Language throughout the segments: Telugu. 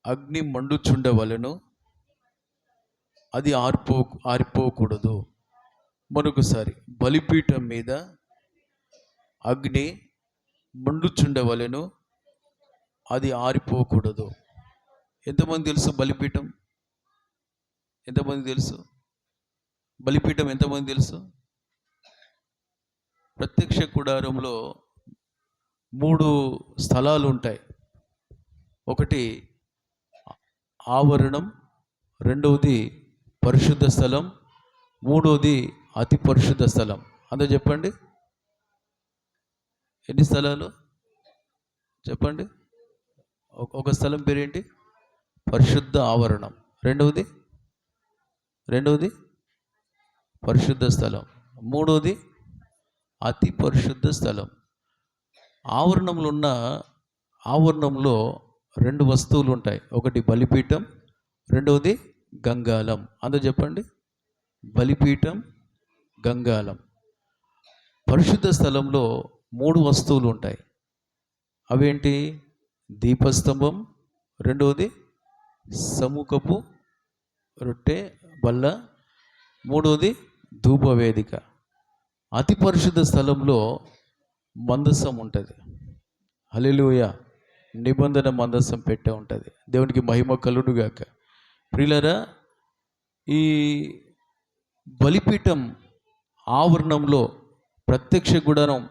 అగ్ని మండుచుండవలెను, అది ఆరిపోకూడదు. మరొకసారి, బలిపీఠం మీద అగ్ని మండుచుండవలెను, అది ఆరిపోకూడదు. ఎంతమంది తెలుసు బలిపీఠం? ఎంతమంది తెలుసు బలిపీఠం? ఎంతమంది తెలుసు? ప్రత్యక్ష గుడారంలో 3 స్థలాలు ఉంటాయి. ఒకటి ఆవరణం, రెండవది పరిశుద్ధ స్థలం, మూడవది అతి పరిశుద్ధ స్థలం. అందరూ చెప్పండి, ఎన్ని స్థలాలు చెప్పండి. ఒక స్థలం పేరేంటి? పరిశుద్ధ ఆవరణం. రెండవది పరిశుద్ధ స్థలం, మూడవది అతి పరిశుద్ధ స్థలం. ఆవరణంలో 2 వస్తువులు ఉంటాయి. ఒకటి బలిపీఠం, రెండవది గంగాలం. అందరూ చెప్పండి, బలిపీఠం, గంగాలం. పరిశుద్ధ స్థలంలో 3 వస్తువులు ఉంటాయి. అవేంటి? దీపస్తంభం, రెండవది సముఖపు రొట్టె బల్ల, మూడవది ధూపవేదిక. అతి పరిశుద్ధ స్థలంలో మందసం ఉంటుంది. హల్లెలూయా. నిబంధన మందసం పెట్టే ఉంటుంది. దేవునికి మహిమ కలుగునుగాక. ప్రియులారా, ఈ బలిపీఠం ఆవరణంలో ప్రత్యక్ష గుడారం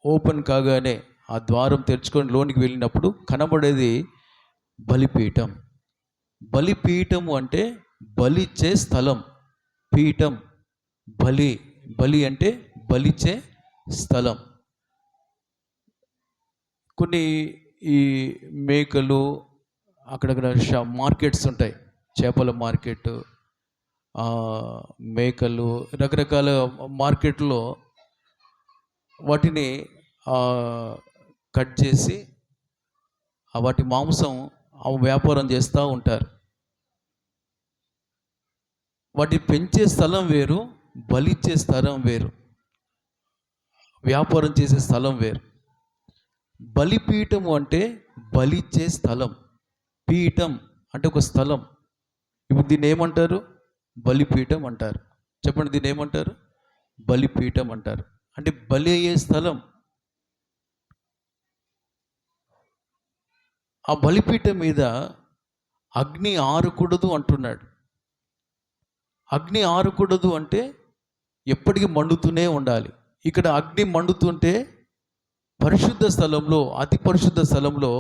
ఓపెన్ కాగానే ఆ ద్వారం తెరుచుకొని లోనికి వెళ్ళినప్పుడు కనబడేది బలిపీఠం. బలిపీఠము అంటే బలిచ్చే స్థలం. పీఠం, బలి అంటే బలిచ్చే స్థలం. కొన్ని ఈ మేకలు అక్కడక్కడ మార్కెట్స్ ఉంటాయి, చేపల మార్కెట్, మేకలు, రకరకాల మార్కెట్లో వాటిని కట్ చేసి వాటి మాంసం వ్యాపారం చేస్తూ ఉంటారు. వాటి పెంచే స్థలం వేరు, బలిచ్చే స్థలం వేరు, వ్యాపారం చేసే స్థలం వేరు. బలిపీఠము అంటే బలిచ్చే స్థలం. పీఠం అంటే ఒక స్థలం. ఇప్పుడు దీన్ని ఏమంటారు? బలిపీఠం అంటారు. చెప్పండి, దీన్ని ఏమంటారు? బలిపీఠం అంటారు. అంటే బలి అయ్యే స్థలం. ఆ బలిపీఠం మీద అగ్ని ఆరకూడదు అంటున్నాడు. అగ్ని ఆరకూడదు అంటే ఎప్పటికీ మండుతూనే ఉండాలి. ఇక్కడ అగ్ని మండుతుంటే పరిశుద్ధ స్థలంలో, అతి పరిశుద్ధ స్థలంలో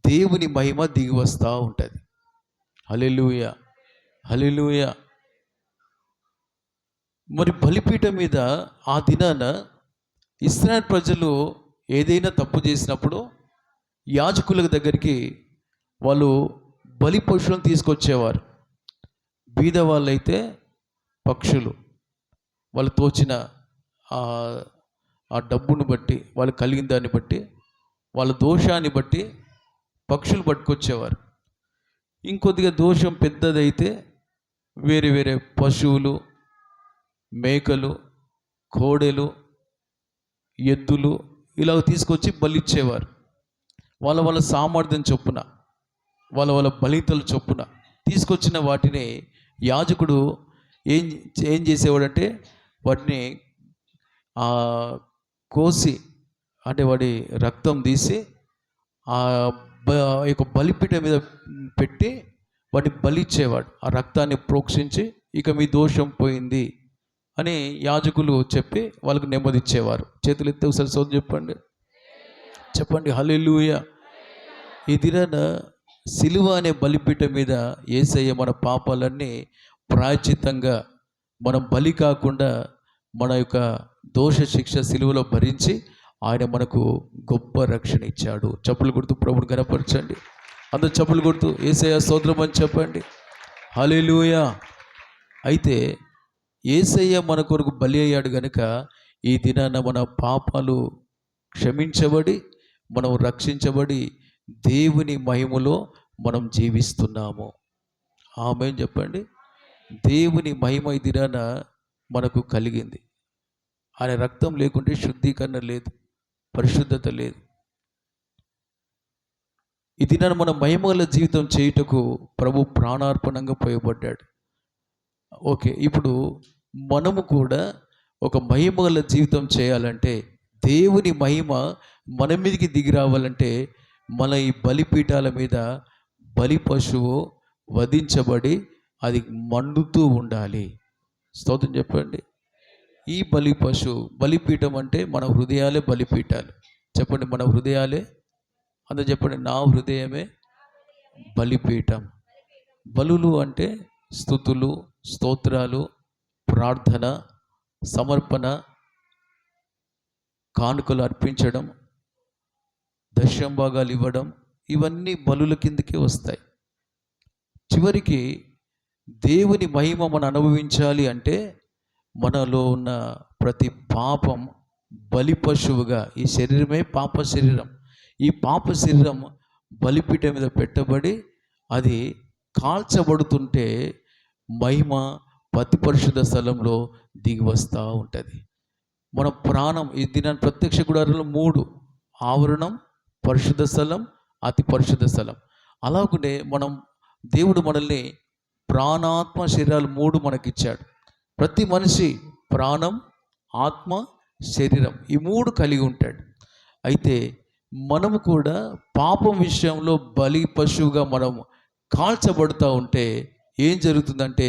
దేవుని మహిమ దిగి వస్తూ ఉంటుంది. హల్లెలూయా, హల్లెలూయా. మరి బలిపీఠం మీద ఆ దినాన ఇశ్రాయేలు ప్రజలు ఏదైనా తప్పు చేసినప్పుడు యాజకుల దగ్గరికి వాళ్ళు బలి పశువులను తీసుకొచ్చేవారు. బీద వాళ్ళైతే పక్షులు, వాళ్ళు తోచిన ఆ డబ్బును బట్టి, వాళ్ళు కలిగిన దాన్ని బట్టి, వాళ్ళ దోషాన్ని బట్టి పక్షులు పట్టుకొచ్చేవారు. ఇంకొద్దిగా దోషం పెద్దదైతే వేరే వేరే పశువులు, మేకలు, కోడెలు, ఎద్దులు ఇలా తీసుకొచ్చి బలిచ్చేవారు. వాళ్ళ సామర్థ్యం చొప్పున, వాళ్ళ బలితల చొప్పున తీసుకొచ్చిన వాటిని యాజకుడు ఏం చేసేవాడంటే వాటిని కోసి, అంటే వాడి రక్తం తీసి ఆ యొక్క బలిపీఠం మీద పెట్టి వాటిని బలిచ్చేవాడు. ఆ రక్తాన్ని ప్రోక్షించి ఇక మీ దోషం పోయింది అని యాజకులు చెప్పి వాళ్ళకు నెమ్మదిచ్చేవారు. చేతులు ఎత్తి ఒకసారి సోదరు చెప్పండి హల్లెలూయా. ఈ దినాన సిలువ అనే బలిపీఠం మీద యేసయ్య మన పాపాలన్నీ ప్రాయశ్చిత్తంగా, మనం బలి కాకుండా మన యొక్క దోష శిక్ష సిలువలో భరించి ఆయన మనకు గొప్ప రక్షణ ఇచ్చాడు. చప్పులు కొడుతూ ప్రభువుని గణపరచండి. అందరూ చప్పులు కొడుతూ యేసయ్య స్తోత్రం అని చెప్పండి. హల్లెలూయా. అయితే యేసయ్య మన కొరకు బలి అయ్యాడు గనుక ఈ దినాన మన పాపాలు క్షమించబడి, మనం రక్షించబడి దేవుని మహిమలో మనం జీవిస్తున్నాము. ఆమేన్ చెప్పండి. దేవుని మహిమ ఈ దినాన మనకు కలిగింది. ఆయన రక్తం లేకుంటే శుద్ధీకరణ లేదు, పరిశుద్ధత లేదు. ఈ దినాన్ని మన మహిమగల జీవితం చేయుటకు ప్రభు ప్రాణార్పణంగా పోయబడ్డాడు. ఓకే, ఇప్పుడు మనము కూడా ఒక మహిమగల జీవితం చేయాలంటే, దేవుని మహిమ మన మీదకి దిగి రావాలంటే, మన ఈ బలిపీఠాల మీద బలి పశువు వధించబడి అది మండుతూ ఉండాలి. స్తోత్రం చెప్పండి. ఈ బలి పశువు, బలిపీఠం అంటే మన హృదయాలే బలిపీఠాలు. చెప్పండి, మన హృదయాలే. అందరూ చెప్పండి, నా హృదయమే బలిపీఠం. బలులు అంటే స్తుతులు, స్తోత్రాలు, ప్రార్థన, సమర్పణ, కానుకలు అర్పించడం, దశంభాగాలు ఇవ్వడం, ఇవన్నీ బలుల కిందకే వస్తాయి. చివరికి దేవుని మహిమ మనం అనుభవించాలి అంటే మనలో ఉన్న ప్రతి పాపం బలి పశువుగా, ఈ శరీరమే పాప శరీరం, ఈ పాప శరీరం బలిపీఠం మీద పెట్టబడి అది కాల్చబడుతుంటే మహిమ అతి పరిశుద్ధ స్థలంలో దిగి వస్తూ ఉంటుంది. మన ప్రాణం ఈ దినాన్ని ప్రత్యక్ష గుడారంలో 3: ఆవరణం, పరిశుద్ధ స్థలం, అతి పరిశుద్ధ స్థలం. అలాగనే దేవుడు మనల్ని ప్రాణాత్మ శరీరాలు 3 మనకిచ్చాడు. ప్రతి మనిషి ప్రాణం, ఆత్మ, శరీరం, ఈ 3 కలిగి ఉంటాడు. అయితే మనము కూడా పాపం విషయంలో బలి పశువుగా మనం కాల్చబడుతూ ఉంటే ఏం జరుగుతుందంటే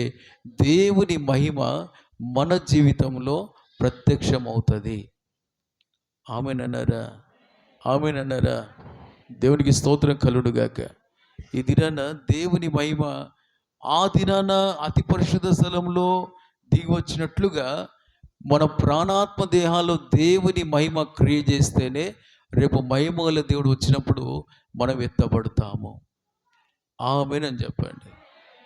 దేవుని మహిమ మన జీవితంలో ప్రత్యక్షమవుతుంది. ఆమేనన్నారా? ఆమేనన్నారా? దేవునికి స్తోత్రం కలుగునుగాక. ఈ దినాన దేవుని మహిమ ఆ దినాన అతి పరిశుద్ధ స్థలంలో దిగి వచ్చినట్లుగా మన ప్రాణాత్మ దేహాల్లో దేవుని మహిమ క్రియ చేస్తేనే రేపు మహిమగల దేవుడు వచ్చినప్పుడు మనం ఎత్తబడతాము. ఆమేనని చెప్పండి.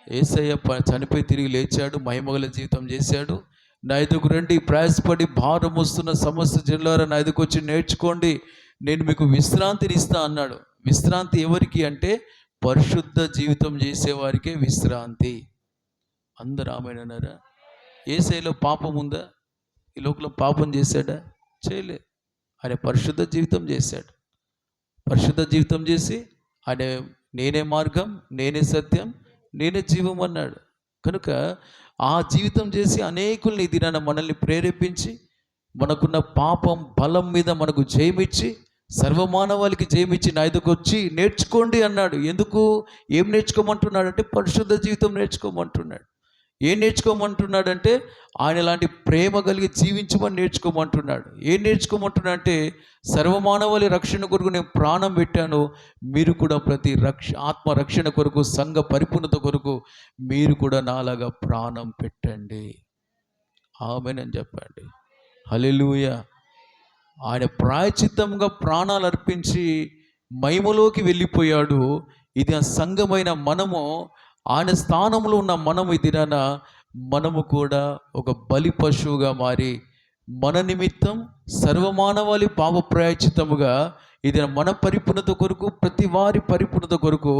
యేసయ్య చనిపోయి తిరిగి లేచాడు, మహిమగల జీవితం చేశాడు. నా ఎదుగు రండి, ప్రయాసపడి భారం వస్తున్న సమస్త జనులారా నా ఎదుగు వచ్చి నేర్చుకోండి, నేను మీకు విశ్రాంతిని ఇస్తా అన్నాడు. విశ్రాంతి ఎవరికి అంటే పరిశుద్ధ జీవితం చేసేవారికే విశ్రాంతి. అందరూ ఆమేనన్నారా? యేసయ్యలో పాపం ఉందా? ఈ లోకంలో పాపం చేశాడా? చేయలే. ఆయన పరిశుద్ధ జీవితం చేశాడు. పరిశుద్ధ జీవితం చేసి ఆయన నేనే మార్గం, నేనే సత్యం, నేనే జీవం అన్నాడు. కనుక ఆ జీవితం చేసి అనేకుల్ని ఈ దినాన మనల్ని ప్రేరేపించి మనకున్న పాపం బలం మీద మనకు జయమిచ్చి సర్వమానవాళికి జయమిచ్చి నా ఎదుకు వచ్చి నేర్చుకోండి అన్నాడు. ఎందుకు? ఏం నేర్చుకోమంటున్నాడు అంటే పరిశుద్ధ జీవితం నేర్చుకోమంటున్నాడు. ఏం నేర్చుకోమంటున్నాడంటే ఆయన లాంటి ప్రేమ కలిగి జీవించమని నేర్చుకోమంటున్నాడు. ఏం నేర్చుకోమంటున్నాడు అంటే సర్వమానవాళి రక్షణ కొరకు నేను ప్రాణం పెట్టాను, మీరు కూడా ప్రతి ఆత్మ రక్షణ కొరకు, సంఘ పరిపూర్ణత కొరకు మీరు కూడా నాలాగా ప్రాణం పెట్టండి. ఆమేనని చెప్పండి. హల్లెలూయా. ఆయన ప్రాయచిత్తంగా ప్రాణాలు అర్పించి మహిమలోకి వెళ్ళిపోయాడు. ఇది ఆ సంఘమైన మనము, ఆయన స్థానంలో ఉన్న మనము ఈ దినాన మనము కూడా ఒక బలి పశువుగా మారి మన నిమిత్తం సర్వమానవాళి పాప ప్రాయచిత్తముగా ఇది మన పరిపూర్ణత కొరకు, ప్రతి వారి పరిపూర్ణత కొరకు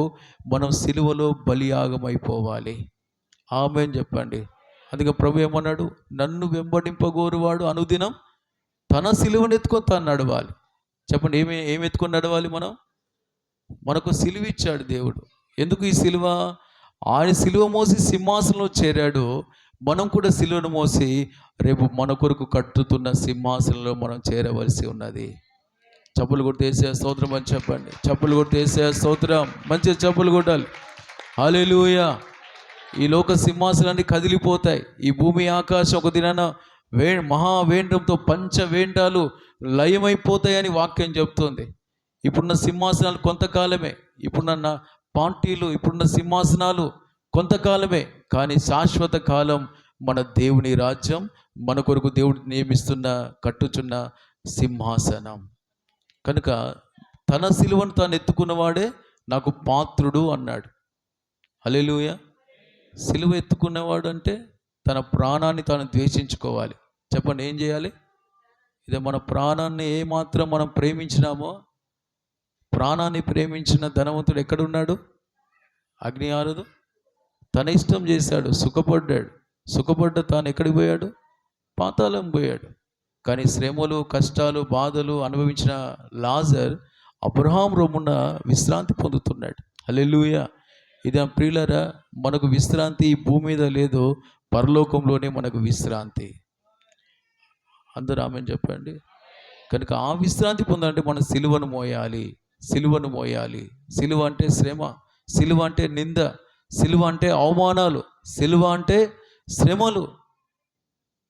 మనం సిలువలో బలియాగమైపోవాలి. ఆమేన్ చెప్పండి. అందుకే ప్రభు ఏమన్నాడు? నన్ను వెంబడింపగోరువాడు అనుదినం తన సిలువను ఎత్తుకొని తను నడవాలి. చెప్పండి, ఏమి ఎత్తుకొని నడవాలి? మనకు సిలువ ఇచ్చాడు దేవుడు. ఎందుకు ఈ సిలువ? ఆయన సిలువ మోసి సింహాసనంలో చేరాడు. మనం కూడా సిలువను మోసి రేపు మన కొరకు కట్టుతున్న సింహాసనంలో మనం చేరవలసి ఉన్నది. చప్పులు కొట్టి యేసయ్య స్తోత్రం అని చెప్పండి. చప్పులు కొట్టి యేసయ్య స్తోత్రం. మంచిగా చప్పులు కొట్టాలి. హల్లెలూయా. ఈ లోక సింహాసనాన్ని కదిలిపోతాయి. ఈ భూమి ఆకాశం ఒక దినాన మహావేంద్రంతో పంచవేంద్రాలు లయమైపోతాయని వాక్యం చెప్తుంది. ఇప్పుడున్న సింహాసనాలు కొంతకాలమే, ఇప్పుడున్న పాంటీలు, ఇప్పుడున్న సింహాసనాలు కొంతకాలమే, కానీ శాశ్వత కాలం మన దేవుని రాజ్యం, మన కొరకు దేవుడు నియమిస్తున్న కట్టుచున్న సింహాసనం. కనుక తన సిలువను తాను ఎత్తుకున్నవాడే నాకు పాత్రుడు అన్నాడు. హల్లెలూయా. సిలువ ఎత్తుకున్నవాడు అంటే తన ప్రాణాన్ని తాను ద్వేషించుకోవాలి. చెప్పండి, ఏం చేయాలి? ఇదే మన ప్రాణాన్ని ఏమాత్రం మనం ప్రేమించినామో, ప్రాణాన్ని ప్రేమించిన ధనవంతుడు ఎక్కడున్నాడు? అగ్ని ఆరదు. తన ఇష్టం చేశాడు, సుఖపడ్డ తాను ఎక్కడికి పోయాడు? పాతాళం పోయాడు. కానీ శ్రమలు, కష్టాలు, బాధలు అనుభవించిన లాజర్ అబ్రహాం రొమ్మున విశ్రాంతి పొందుతున్నాడు. హల్లెలూయా. ఇది ప్రియులారా, మనకు విశ్రాంతి ఈ భూమి మీద లేదు, పరలోకంలోనే మనకు విశ్రాంతి. అందరూ ఆమేన్ చెప్పండి. కనుక ఆ విశ్రాంతి పొందాలంటే మనం సిలువను మోయాలి. సిలువను మోయాలి. సిలువ అంటే శ్రమ, సిలువ అంటే నింద, సిలువ అంటే అవమానాలు, సిలువ అంటే శ్రమలు.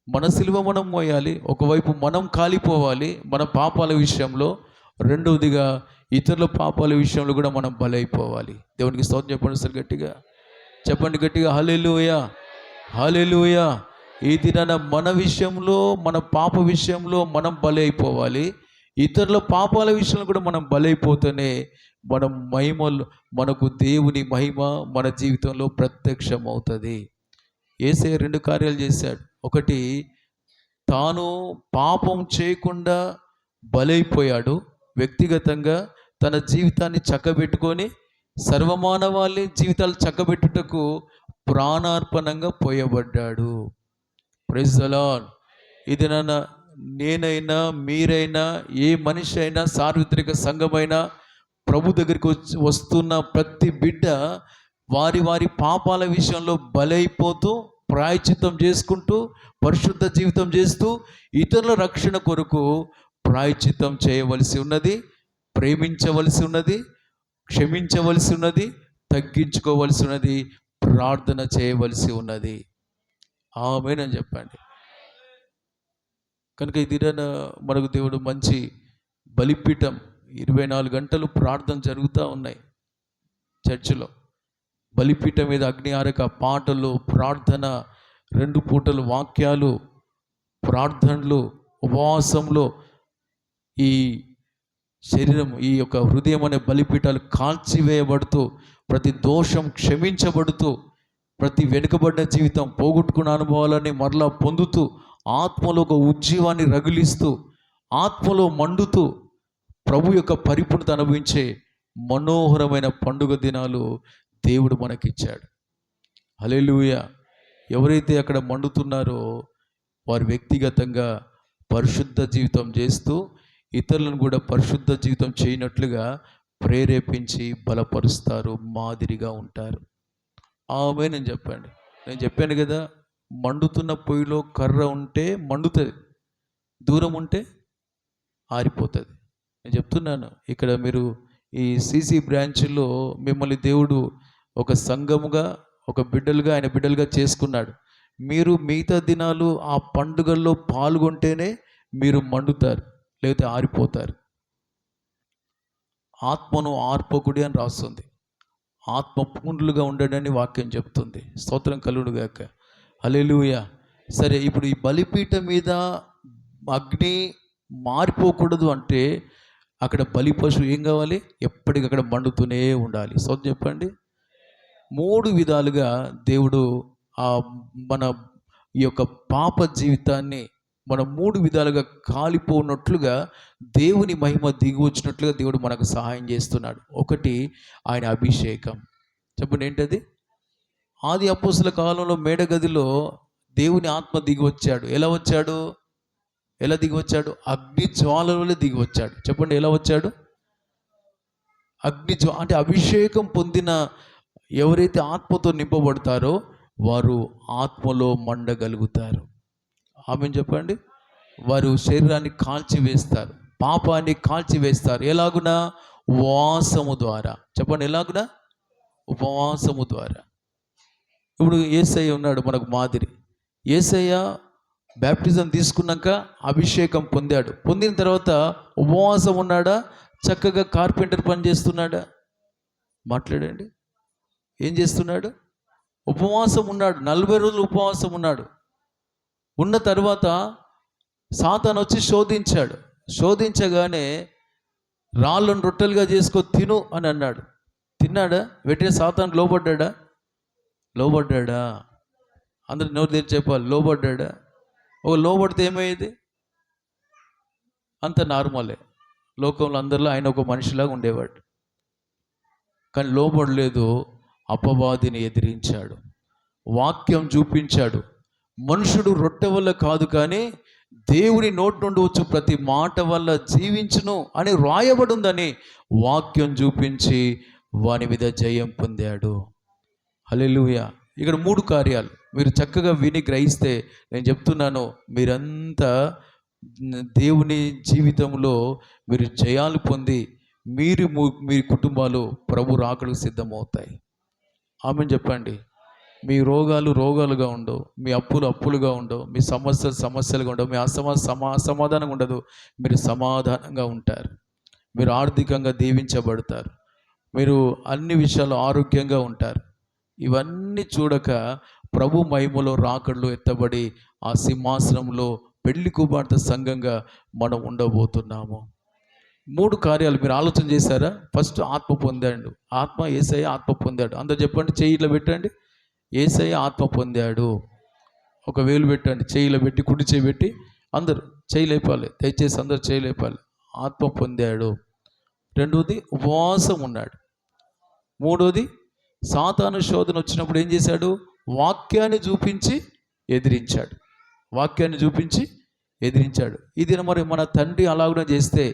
మన సిలువ మనం మోయాలి. ఒకవైపు మనం కాలిపోవాలి మన పాపాల విషయంలో, రెండవదిగా ఇతరుల పాపాల విషయంలో కూడా మనం బలైపోవాలి. దేవునికి స్తోత్రం చెప్పండి సార్, గట్టిగా చెప్పండి, గట్టిగా హల్లెలూయా, హల్లెలూయా. ఈ దినాన మన విషయంలో, మన పాప విషయంలో మనం బలైపోవాలి. ఇతరుల పాపాల విషయంలో కూడా మనం బలైపోతేనే మనం మహిమలు, మనకు దేవుని మహిమ మన జీవితంలో ప్రత్యక్షమవుతుంది. యేసయ్య 2 కార్యాలు చేశాడు. ఒకటి, తాను పాపం చేయకుండా బలైపోయాడు. వ్యక్తిగతంగా తన జీవితాన్ని చక్కబెట్టుకొని సర్వమానవాళి జీవితాలు చక్కబెట్టుటకు ప్రాణార్పణంగా పోయబడ్డాడు. Praise the Lord. ఇది నేనైనా మీరైనా ఏ మనిషి అయినా సార్వత్రిక సంఘమైనా ప్రభు దగ్గరికి వస్తున్న ప్రతి బిడ్డ వారి వారి పాపాల విషయంలో బలైపోతూ ప్రాయశ్చిత్తం చేసుకుంటూ పరిశుద్ధ జీవితం చేస్తూ ఇతరుల రక్షణ కొరకు ప్రాయశ్చిత్తం చేయవలసి ఉన్నది, ప్రేమించవలసి ఉన్నది, క్షమించవలసి ఉన్నది, తగ్గించుకోవలసి ఉన్నది, ప్రార్థన చేయవలసి ఉన్నది. ఆమేన్ అని చెప్పండి. కనుక ఇది మనకు దేవుడు మంచి బలిపీఠం, 24 గంటలు ప్రార్థన జరుగుతూ ఉన్నాయి చర్చిలో. బలిపీఠం మీద అగ్ని ఆరక పాటలు, ప్రార్థన, 2 పూటలు వాక్యాలు, ప్రార్థనలు, ఉపవాసంలో ఈ శరీరం, ఈ యొక్క హృదయం అనే బలిపీఠాలు కాల్చివేయబడుతూ, ప్రతి దోషం క్షమించబడుతూ, ప్రతి వెనుకబడ్డ జీవితం పోగొట్టుకున్న అనుభవాలని మరలా పొందుతూ, ఆత్మలో ఒక ఉజ్జీవాన్ని రగిలిస్తూ, ఆత్మలో మండుతూ ప్రభు యొక్క పరిపూర్ణత అనుభవించే మనోహరమైన పండుగ దినాలు దేవుడు మనకిచ్చాడు. హల్లెలూయా. ఎవరైతే అక్కడ మండుతున్నారో వారు వ్యక్తిగతంగా పరిశుద్ధ జీవితం చేస్తూ ఇతరులను కూడా పరిశుద్ధ జీవితం చేయనట్లుగా ప్రేరేపించి బలపరుస్తారు, మాదిరిగా ఉంటారు. ఆమేన్ అని చెప్పండి. నేను చెప్పాను కదా, మండుతున్న పొయ్యిలో కర్ర ఉంటే మండుతుంది, దూరం ఉంటే ఆరిపోతుంది. నేను చెప్తున్నాను, ఇక్కడ మీరు ఈ సిసి బ్రాంచ్లో మిమ్మల్ని దేవుడు ఒక సంఘముగా, ఒక బిడ్డలుగా, ఆయన బిడ్డలుగా చేసుకున్నాడు. మీరు మిగతా దినాలు ఆ పండుగల్లో పాల్గొంటేనే మీరు మండుతారు, లేకపోతే ఆరిపోతారు. ఆత్మను ఆర్పకుడి అని రాస్తుంది. ఆత్మ పూర్ణులుగా ఉండడని వాక్యం చెప్తుంది. స్తోత్రం కలుగునుగాక. హల్లెలూయా. సరే, ఇప్పుడు ఈ బలిపీఠం మీద అగ్ని మారిపోకూడదు అంటే అక్కడ బలి పశువు ఏం కావాలి? ఎప్పటికక్కడ మండుతూనే ఉండాలి. స్తోత్రం చెప్పండి. 3 విధాలుగా దేవుడు మన ఈ యొక్క పాప జీవితాన్ని మనం 3 విధాలుగా కాలిపోనట్లుగా దేవుని మహిమ దిగి వచ్చినట్లుగా దేవుడు మనకు సహాయం చేస్తున్నాడు. ఒకటి, ఆయన అభిషేకం. చెప్పండి, ఏంటది? ఆది అపోస్తుల కాలంలో మేడగదిలో దేవుని ఆత్మ దిగి వచ్చాడు. ఎలా వచ్చాడు? ఎలా దిగి వచ్చాడు? అగ్ని జ్వాలలోనే దిగి వచ్చాడు. చెప్పండి, ఎలా వచ్చాడు? అంటే అభిషేకం పొందిన ఎవరైతే ఆత్మతో నింపబడతారో వారు ఆత్మలో మండగలుగుతారు. ఆమేన్ చెప్పండి. వారు శరీరాన్ని కాల్చివేస్తారు, పాపాన్ని కాల్చివేస్తారు. ఎలాగునా? ఉపవాసము ద్వారా. చెప్పండి, ఎలాగునా? ఉపవాసము ద్వారా. ఇప్పుడు యేసయ్య ఉన్నాడు మనకు మాదిరి. యేసయ్య బ్యాప్టిజం తీసుకున్నాక అభిషేకం పొందాడు. పొందిన తర్వాత ఉపవాసం ఉన్నాడా? చక్కగా కార్పెంటర్ పని చేస్తున్నాడా? మాట్లాడండి. ఏం చేస్తున్నాడు? ఉపవాసం ఉన్నాడు. 40 రోజులు ఉపవాసం ఉన్నాడు. ఉన్న తర్వాత సాతాను వచ్చి శోధించాడు. శోధించగానే రాళ్ళను రొట్టెలుగా చేసుకో తిను అని అన్నాడు. తిన్నాడా? వెంటనే సాతాను లోబడ్డా? లోబడ్డా? అందరూ నోరు తెరిచి చెప్పాలి, లోబడ్డా? లోబడితే ఏమయ్యేది? అంత నార్మలే. లోకంలో అందరిలో ఆయన ఒక మనిషిలాగా ఉండేవాడు. కానీ లోబడలేదు. అపవాదిని ఎదిరించాడు, వాక్యం చూపించాడు. మనుషుడు రొట్టె వల్ల కాదు కానీ దేవుని నోటి నుండి వచ్చు ప్రతి మాట వల్ల జీవించును అని రాయబడి ఉందని వాక్యం చూపించి వాని మీద జయం పొందాడు. హల్లెలూయా. ఇక్కడ 3 కార్యాలు మీరు చక్కగా విని గ్రహిస్తే, నేను చెప్తున్నాను, మీరంతా దేవుని జీవితంలో మీరు జయాలు పొంది మీ కుటుంబాలు ప్రభు రాకడకు సిద్ధమవుతాయి. ఆమెను చెప్పండి. మీ రోగాలు రోగాలుగా ఉండవు, మీ అప్పులు అప్పులుగా ఉండవు, మీ సమస్యలు సమస్యలుగా ఉండవు, మీ అసమాధానంగా ఉండదు. మీరు సమాధానంగా ఉంటారు, మీరు ఆర్థికంగా దీవించబడతారు, మీరు అన్ని విషయాలు ఆరోగ్యంగా ఉంటారు. ఇవన్నీ చూడక ప్రభు మహిమలో రాకడలో ఎత్తబడి ఆ సింహాసనంలో పెళ్లి కుమార్తె సంఘంగా మనం ఉండబోతున్నాము. 3 కార్యాలు మీరు ఆలోచన చేశారా? ఫస్ట్ ఆత్మ పొందాడు. యేసయ్య ఆత్మ పొందాడు. అందరూ చెప్పండి, చెయ్యిలో పెట్టండి. యేసయ్య ఆత్మ పొందాడు. ఒక వేలు పెట్టండి, చెయ్యిలో పెట్టి, కుడి చేయి పెట్టి అందరూ చేయి లేపాలి. దయచేసి అందరూ చేయి లేపాలి. ఆత్మ పొందాడు. 2వది ఉపవాసం ఉన్నాడు. 3వది సాతాను శోధన వచ్చినప్పుడు ఏం చేశాడు? వాక్యాన్ని చూపించి ఎదిరించాడు. ఇది మరి మన తండ్రి అలాగనే చేస్తే,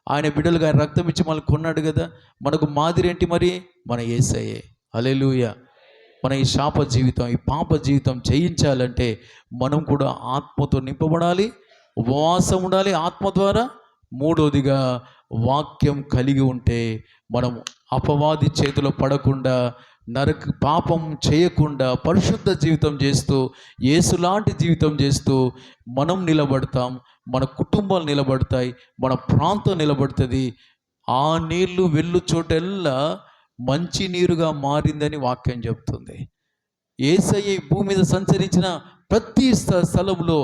ఆయన బిడ్డలుగా ఆయన రక్తం ఇచ్చి మనల్ని కొన్నాడు కదా, మనకు మాదిరి ఏంటి మరి? మన యేసయ్యే. హల్లెలూయా. మన ఈ శాప జీవితం, ఈ పాప జీవితం జయించాలంటే మనం కూడా ఆత్మతో నింపబడాలి, ఉపవాసం ఉండాలి ఆత్మ ద్వారా. 3వదిగా వాక్యం కలిగి ఉంటే మనం అపవాది చేతిలో పడకుండా, పాపం చేయకుండా, పరిశుద్ధ జీవితం చేస్తూ, యేసులాంటి జీవితం చేస్తూ మనం నిలబడతాం. మన కుటుంబాలు నిలబడతాయి, మన ప్రాంతం నిలబడుతుంది. ఆ నీళ్లు వెళ్ళు చోటెల్లా మంచి నీరుగా మారిందని వాక్యం చెప్తుంది. యేసయ్య భూమి మీద సంచరించిన ప్రతి స్థలంలో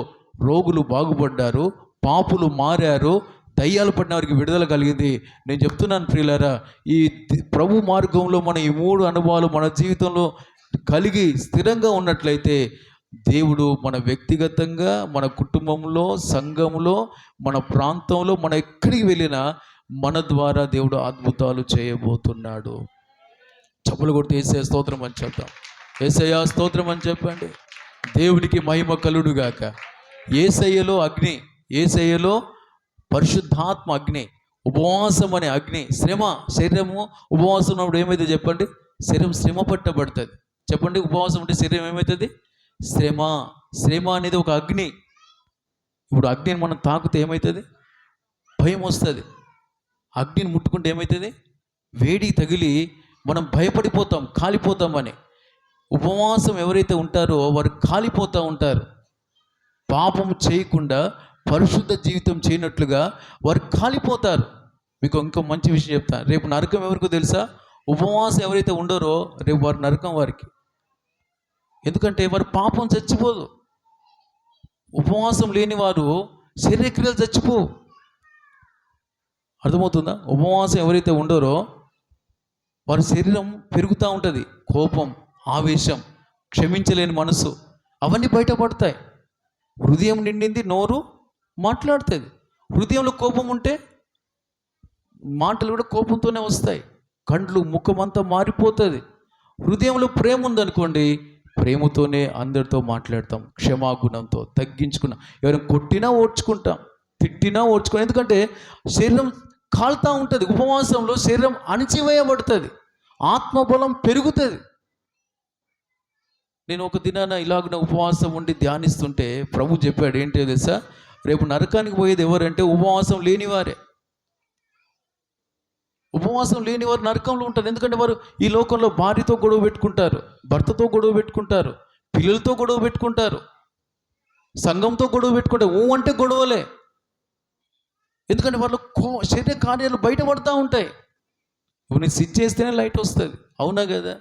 రోగులు బాగుపడ్డారు, పాపులు మారారు, దయ్యాలు పడిన వారికి విడుదల కలిగింది. నేను చెప్తున్నాను ప్రియులారా, ఈ ప్రభు మార్గంలో మన ఈ 3 అనుభవాలు మన జీవితంలో కలిగి స్థిరంగా ఉన్నట్లయితే దేవుడు మన వ్యక్తిగతంగా, మన కుటుంబంలో, సంఘంలో, మన ప్రాంతంలో, మన ఎక్కడికి వెళ్ళినా మన ద్వారా దేవుడు అద్భుతాలు చేయబోతున్నాడు. చప్పులు కొట్టి యేసయ్య స్తోత్రం అని చెప్తాం. యేసయ్య స్తోత్రం అని చెప్పండి. దేవునికి మహిమ కలుగుగాక. యేసయ్యలో అగ్ని, యేసయ్యలో పరిశుద్ధాత్మ అగ్ని, ఉపవాసం అనే అగ్ని. శరీరము ఉపవాసం ఉన్నప్పుడు ఏమైతే చెప్పండి? శరీరం శ్రమ పట్టబడుతుంది. చెప్పండి, ఉపవాసం ఉంటే శరీరం ఏమవుతుంది? శ్రమ అనేది ఒక అగ్ని. ఇప్పుడు అగ్నిని మనం తాకితే ఏమవుతుంది? భయం వస్తుంది. అగ్నిని ముట్టుకుంటే ఏమవుతుంది? వేడి తగిలి మనం భయపడిపోతాం, కాలిపోతామని. ఉపవాసం ఎవరైతే ఉంటారో వారు కాలిపోతూ ఉంటారు. పాపం చేయకుండా పరిశుద్ధ జీవితం చేయనట్లుగా వారు కాలిపోతారు. మీకు ఇంకో మంచి విషయం చెప్తాను. రేపు నరకం ఎవరికో తెలుసా? ఉపవాసం ఎవరైతే ఉండరో రేపు వారు నరకం వారికి. ఎందుకంటే వారు పాపం చచ్చిపోదు. ఉపవాసం లేని వారు శరీరక్రియలు చచ్చిపోవు. అర్థమవుతుందా? ఉపవాసం ఎవరైతే ఉండరో వారి శరీరం పెరుగుతూ ఉంటుంది. కోపం, ఆవేశం, క్షమించలేని మనసు, అవన్నీ బయటపడతాయి. హృదయం నిండింది నోరు మాట్లాడుతుంది. హృదయంలో కోపం ఉంటే మాటలు కూడా కోపంతోనే వస్తాయి. కండ్లు, ముఖమంతా మారిపోతుంది. హృదయంలో ప్రేమ ఉందనుకోండి, ప్రేమతోనే అందరితో మాట్లాడతాం, క్షమాగుణంతో తగ్గించుకున్నాం. ఎవరైనా కొట్టినా ఓడ్చుకుంటాం, తిట్టినా ఓడ్చుకుంటాం. ఎందుకంటే శరీరం కాలుతూ ఉంటుంది. ఉపవాసంలో శరీరం అణిచివేయబడుతుంది, ఆత్మబలం పెరుగుతుంది. నేను ఒక దినాన ఇలాగున ఉపవాసం ఉండి ధ్యానిస్తుంటే ప్రభు చెప్పాడు, ఏంటో తెలుసా? రేపు నరకానికి పోయేది ఎవరంటే ఉపవాసం లేనివారే. ఉపవాసం లేనివారు నరకంలో ఉంటారు. ఎందుకంటే వారు ఈ లోకంలో భార్యతో గొడవ పెట్టుకుంటారు, భర్తతో గొడవ పెట్టుకుంటారు, పిల్లలతో గొడవ పెట్టుకుంటారు, సంఘంతో గొడవ పెట్టుకుంటారు. అంటే గొడవలే. ఎందుకంటే వాళ్ళు శరీర కార్యాలు బయటపడుతూ ఉంటాయి. ఇప్పుడు నేను స్విచ్ చేస్తేనే లైట్ వస్తుంది, అవునా కదా?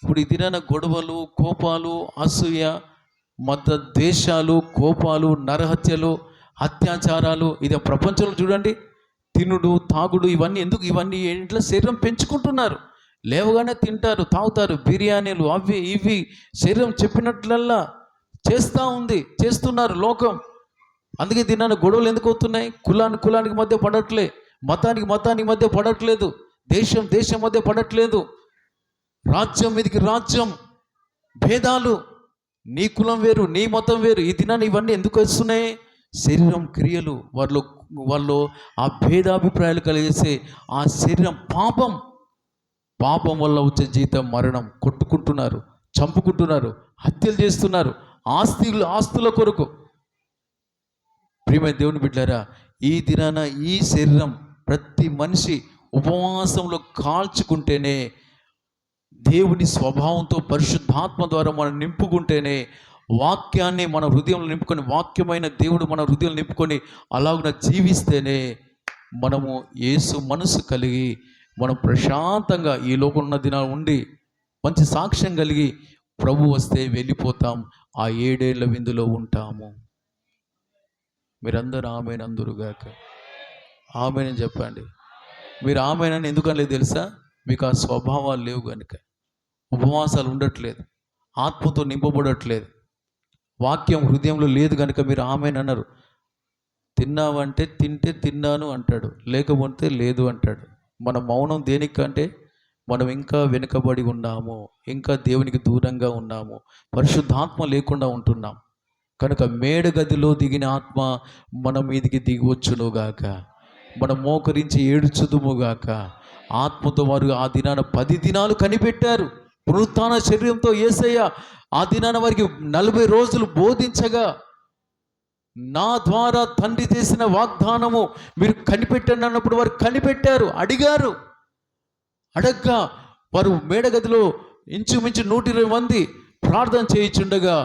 ఇప్పుడు ఈ దినాన గొడవలు, కోపాలు, అసూయ, మత ద్వేషాలు, కోపాలు, నరహత్యలు, అత్యాచారాలు, ఇది ప్రపంచంలో చూడండి. తినుడు, తాగుడు, ఇవన్నీ ఇంట్లో శరీరం పెంచుకుంటున్నారు. లేవగానే తింటారు, తాగుతారు, బిర్యానీలు, అవి ఇవి శరీరం చెప్పినట్లల్లా చేస్తున్నారు లోకం. అందుకే దినాన గొడవలు ఎందుకు అవుతున్నాయి? కులానికి మధ్య పడట్లే, మతానికి మధ్య పడట్లేదు, దేశం మధ్య పడట్లేదు, రాజ్యం మీదకి రాజ్యం, భేదాలు, నీ కులం వేరు, నీ మతం వేరు. ఈ దినాన్ని ఇవన్నీ ఎందుకు వస్తున్నాయి? శరీరం క్రియలు వాళ్ళు ఆ భేదాభిప్రాయాలు కలిగేసే ఆ శరీరం పాపం వల్ల వచ్చే జీతం మరణం. కొట్టుకుంటున్నారు, చంపుకుంటున్నారు, హత్యలు చేస్తున్నారు, ఆస్తుల కొరకు. ప్రియమైన దేవుని బిడ్డారా, ఈ దినాన ఈ శరీరం ప్రతి మనిషి ఉపవాసంలో కాల్చుకుంటేనే, దేవుని స్వభావంతో పరిశుద్ధాత్మ ద్వారా మనం నింపుకుంటేనే, వాక్యాన్ని మన హృదయంలో నింపుకొని, వాక్యమైన దేవుడు మన హృదయంలో నింపుకొని అలాగున జీవిస్తేనే మనము యేసు మనసు కలిగి మనం ప్రశాంతంగా ఈ లోకం ఉన్న దినాలు ఉండి మంచి సాక్ష్యం కలిగి ప్రభు వస్తే వెళ్ళిపోతాం, ఆ 7 ఏళ్ల విందులో ఉంటాము. మీరందరూ ఆమేనందురుగాక. ఆమేనని చెప్పండి. మీరు ఆమేనని ఎందుకనలేదు తెలుసా? మీకు ఆ స్వభావాలు లేవు కనుక. ఉపవాసాలు ఉండట్లేదు, ఆత్మతో నింపబడట్లేదు, వాక్యం హృదయంలో లేదు కనుక మీరు ఆమేనన్నారు. తిన్నావంటే తింటే తిన్నాను అంటాడు, లేకపోతే లేదు అంటాడు. మన మౌనం దేనికంటే మనం ఇంకా వెనుకబడి ఉన్నాము, ఇంకా దేవునికి దూరంగా ఉన్నాము, పరిశుద్ధాత్మ లేకుండా ఉంటున్నాం కనుక మేడ గదిలో దిగిన ఆత్మ మన మీదికి దిగివచ్చునుగాక, మనం మోకరించి ఏడ్చుదుముగాక. ఆత్మతో వారు ఆ దినాన 10 దినాలు కనిపెట్టారు. పునరుత్థాన శరీరంతో యేసయ్య ఆ దినాన వారికి 40 రోజులు బోధించగా, నా ద్వారా తండ్రి చేసిన వాగ్దానము మీరు కనిపెట్టండి అన్నప్పుడు వారు కనిపెట్టారు. అడగ్గా వారు మేడగదిలో ఇంచుమించు 120 మంది ప్రార్థన చేయించుండగా,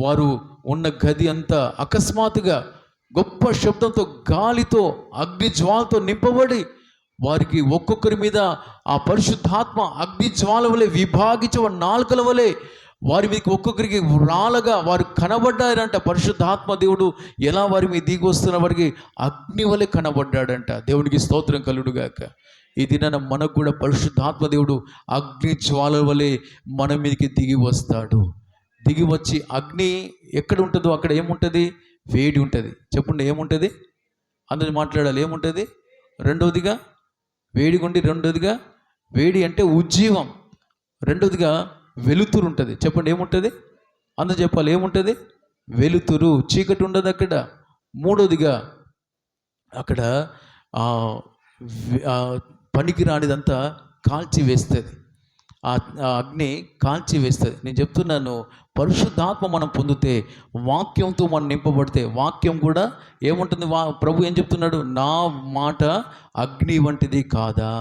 వారు ఉన్న గది అంతా అకస్మాత్తుగా గొప్ప శబ్దంతో, గాలితో, అగ్ని జ్వాలతో నింపబడి వారికి ఒక్కొక్కరి మీద ఆ పరిశుద్ధాత్మ అగ్ని జ్వాల వలె విభాగించే నాలుకల వలె వారి మీకు ఒక్కొక్కరికి రాలగా వారు కనబడ్డారంట. పరిశుద్ధాత్మ దేవుడు ఎలా వారి మీద దిగి వస్తున్న వారికి అగ్ని వలె కనబడ్డాడంట. దేవునికి స్తోత్రం కలుగుగాక. ఈ దినాన మనకు కూడా పరిశుద్ధాత్మ దేవుడు అగ్ని జ్వాల వలె మన మీదకి దిగి వస్తాడు. దిగి వచ్చి అగ్ని ఎక్కడ ఉంటుందో అక్కడ ఏముంటుంది? వేడి ఉంటుంది. చెప్పండి, ఏముంటుంది? అందరి మాట్లాడాలి. ఏముంటుంది? రెండవదిగా వేడిగుండి, రెండవదిగా వేడి అంటే ఉజ్జీవం, రెండవదిగా వెలుతురు ఉంటుంది. చెప్పండి, ఏముంటుంది? అందరూ చెప్పాలి, ఏముంటుంది? వెలుతురు, చీకటి ఉండదు అక్కడ. మూడవదిగా అక్కడ పనికి రానిదంతా కాల్చి వేస్తుంది, ఆ అగ్ని కాల్చి వేస్తుంది. నేను చెప్తున్నాను, పరిశుద్ధాత్మ మనం పొందితే, వాక్యంతో మనం నింపబడితే, వాక్యం కూడా ఏముంటుంది? ప్రభు ఏం చెప్తున్నాడు? నా మాట అగ్ని వంటిది కాదా?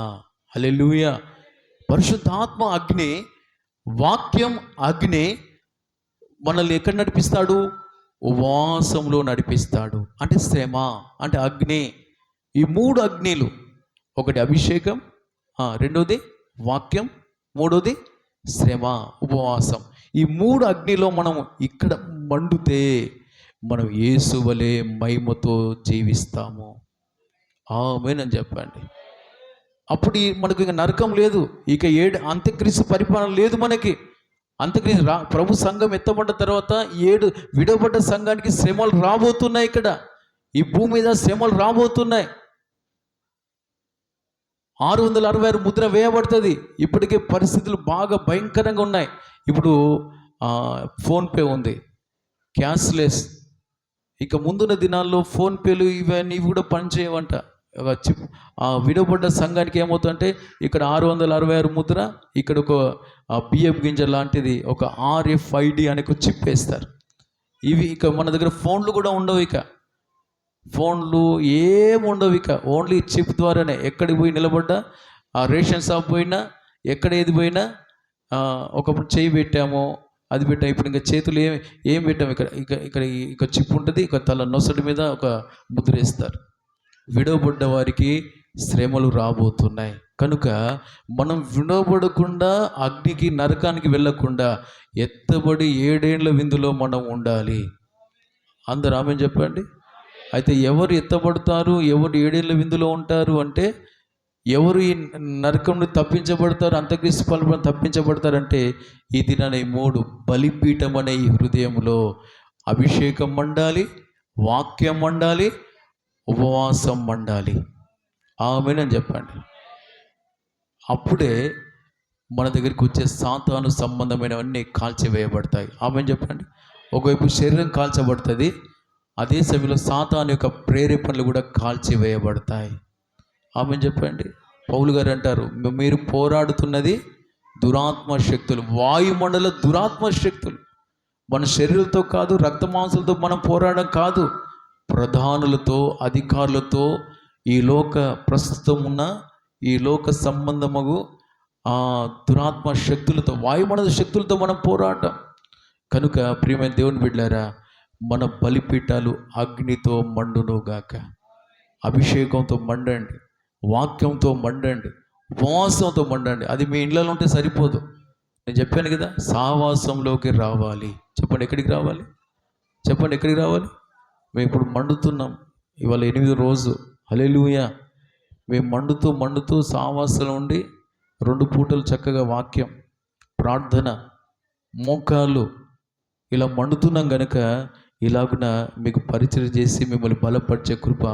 హల్లెలూయా. పరిశుద్ధాత్మ అగ్ని, వాక్యం అగ్ని మనల్ని ఎక్కడ నడిపిస్తాడు? ఉపవాసంలో నడిపిస్తాడు. అంటే శ్రమ, అంటే అగ్ని. ఈ 3 అగ్నిలు, ఒకటి అభిషేకం, రెండోది వాక్యం, మూడోది శ్రమ, ఉపవాసం. ఈ 3 అగ్నిలో మనం ఇక్కడ మండుతే మనం యేసు వలె మహిమతో జీవిస్తాము. ఆమేనని చెప్పండి. అప్పుడు మనకు ఇక నరకం లేదు, ఇక అంత్యక్రీస్తు పరిపాలన లేదు మనకి. అంత్యక్రీస్తు ప్రభు సంఘం ఎత్తబడ్డ తర్వాత 7 విడవబడ్డ సంఘానికి శ్రమలు రాబోతున్నాయి. ఇక్కడ ఈ భూమి మీద శ్రమలు రాబోతున్నాయి. 666 ముద్ర వేయబడుతుంది. ఇప్పటికే పరిస్థితులు బాగా భయంకరంగా ఉన్నాయి. ఇప్పుడు ఫోన్పే ఉంది, క్యాష్లెస్. ఇక ముందున్న దినాల్లో ఫోన్పేలు ఇవన్నీ కూడా పనిచేయవంట. విడవబడ్డ సంఘానికి ఏమవుతుందంటే, ఇక్కడ 666 ముద్ర, ఇక్కడ ఒక బియ్యం గింజ లాంటిది, ఒక RFID అనే ఒక చిప్ వేస్తారు. ఇవి ఇక మన దగ్గర ఫోన్లు కూడా ఉండవు. ఇక ఫోన్లు ఏముండవు. ఇక ఓన్లీ చిప్ ద్వారానే ఎక్కడికి పోయి నిలబడ్డా, ఆ రేషన్ షాప్ పోయినా, ఎక్కడ ఏది పోయినా, ఒకప్పుడు చేయి పెట్టాము, అది పెట్టాము. ఇప్పుడు ఇంకా చేతులు ఏం పెట్టాము? ఇక్కడ చిప్ ఉంటుంది. ఇక తల నొసటి మీద ఒక ముద్ర వేస్తారు. విడవబడ్డ వారికి శ్రమలు రాబోతున్నాయి కనుక మనం విడవబడకుండా, అగ్నికి నరకానికి వెళ్ళకుండా ఎత్తబడి 7 ఏళ్ల విందులో మనం ఉండాలి. అందరూ ఆమేన్ చెప్పండి. అయితే ఎవరు ఎత్తబడతారు, ఎవరు 7 ఏళ్ల విందులో ఉంటారు అంటే, ఎవరు ఈ నరకం నుండి తప్పించబడతారు, అంత్యక్రీస్తు పరిపాలన తప్పించబడతారంటే, ఈ దినాన ఈ 3 బలిపీఠం అనే ఈ హృదయంలో అభిషేకం మండాలి, వాక్యం మండాలి, ఉపవాసం మండాలి. ఆమేనని చెప్పండి. అప్పుడే మన దగ్గరికి వచ్చే సాతాను సంబంధమైనవన్నీ కాల్చివేయబడతాయి. ఆమేన్ చెప్పండి. ఒకవైపు శరీరం కాల్చబడుతుంది, అదే సమయంలో సాతాను యొక్క ప్రేరేపణలు కూడా కాల్చివేయబడతాయి. ఆమె చెప్పండి. పౌలు గారు అంటారు, మీరు పోరాడుతున్నది దురాత్మ శక్తులు, వాయుమండల దురాత్మ శక్తులు. మన శరీరంతో కాదు, రక్త మాంసాలతో మనం పోరాడడం కాదు, ప్రధానులతో, అధికారులతో, ఈ లోక ప్రస్తుతం ఉన్న ఈ లోక సంబంధము దురాత్మ శక్తులతో, వాయుమండల శక్తులతో మనం పోరాటం. కనుక ప్రియమైన దేవుని బిడ్డలారా, మన బలిపీఠాలు అగ్నితో మండునుగాక. అభిషేకంతో మండండి, వాక్యంతో మండండి, ఉపవాసంతో మండండి. అది మీ ఇళ్ళలో ఉంటే సరిపోదు. నేను చెప్పాను కదా, సావాసంలోకి రావాలి. చెప్పండి, ఎక్కడికి రావాలి? చెప్పండి, ఎక్కడికి రావాలి? మేము ఇప్పుడు మండుతున్నాం, ఇవాళ 8వ రోజు. హల్లెలూయా. మేము మండుతూ సావాసం ఉండి 2 పూటలు చక్కగా వాక్యం, ప్రార్థన, మోకాళ్ళు ఇలా మండుతున్నాం కనుక ఇలాగున మీకు పరిచయం చేసి మిమ్మల్ని బలపరిచే కృప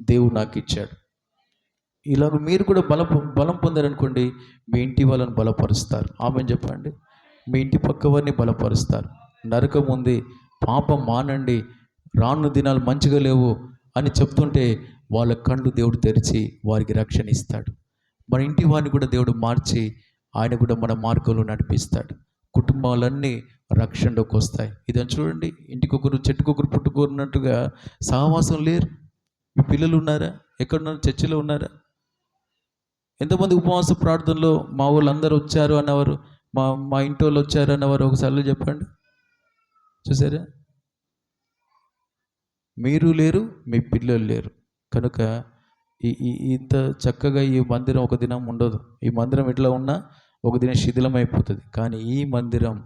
దేవుడు నాకు ఇచ్చాడు. ఇలాగ మీరు కూడా బలం పొందారనుకోండి, మీ ఇంటి వాళ్ళని బలపరుస్తారు. ఆమెను చెప్పండి. మీ ఇంటి పక్క వారిని బలపరుస్తారు. నరకం ఉంది, పాపం మానండి, రాను దినాలు మంచిగా లేవు అని చెప్తుంటే వాళ్ళ కళ్ళు దేవుడు తెరిచి వారికి రక్షణ ఇస్తాడు. మన ఇంటి వారిని కూడా దేవుడు మార్చి ఆయన కూడా మన మార్గంలో నడిపిస్తాడు. కుటుంబాలన్నీ రక్షణలోకి వస్తాయి. ఇదని చూడండి, ఇంటికొకరు చెట్టుకొకరు పుట్టుకున్నట్టుగా సహవాసం లేరు. మీ పిల్లలు ఉన్నారా? ఎక్కడున్నారు? చర్చిలో ఉన్నారా? ఎంతమంది ఉపవాస ప్రార్థనలో మా వాళ్ళందరూ వచ్చారు అన్నవారు, మా ఇంటి వాళ్ళు వచ్చారు అన్నవారు ఒకసారి చెప్పండి. చూసారా? మీరు లేరు, మీ పిల్లలు లేరు. కనుక ఇంత చక్కగా ఈ మందిరం ఒక దినం ఉండదు. ఈ మందిరం ఇట్లా ఉన్నా ఒక దినం శిథిలం అయిపోతుంది. కానీ ఈ మందిరం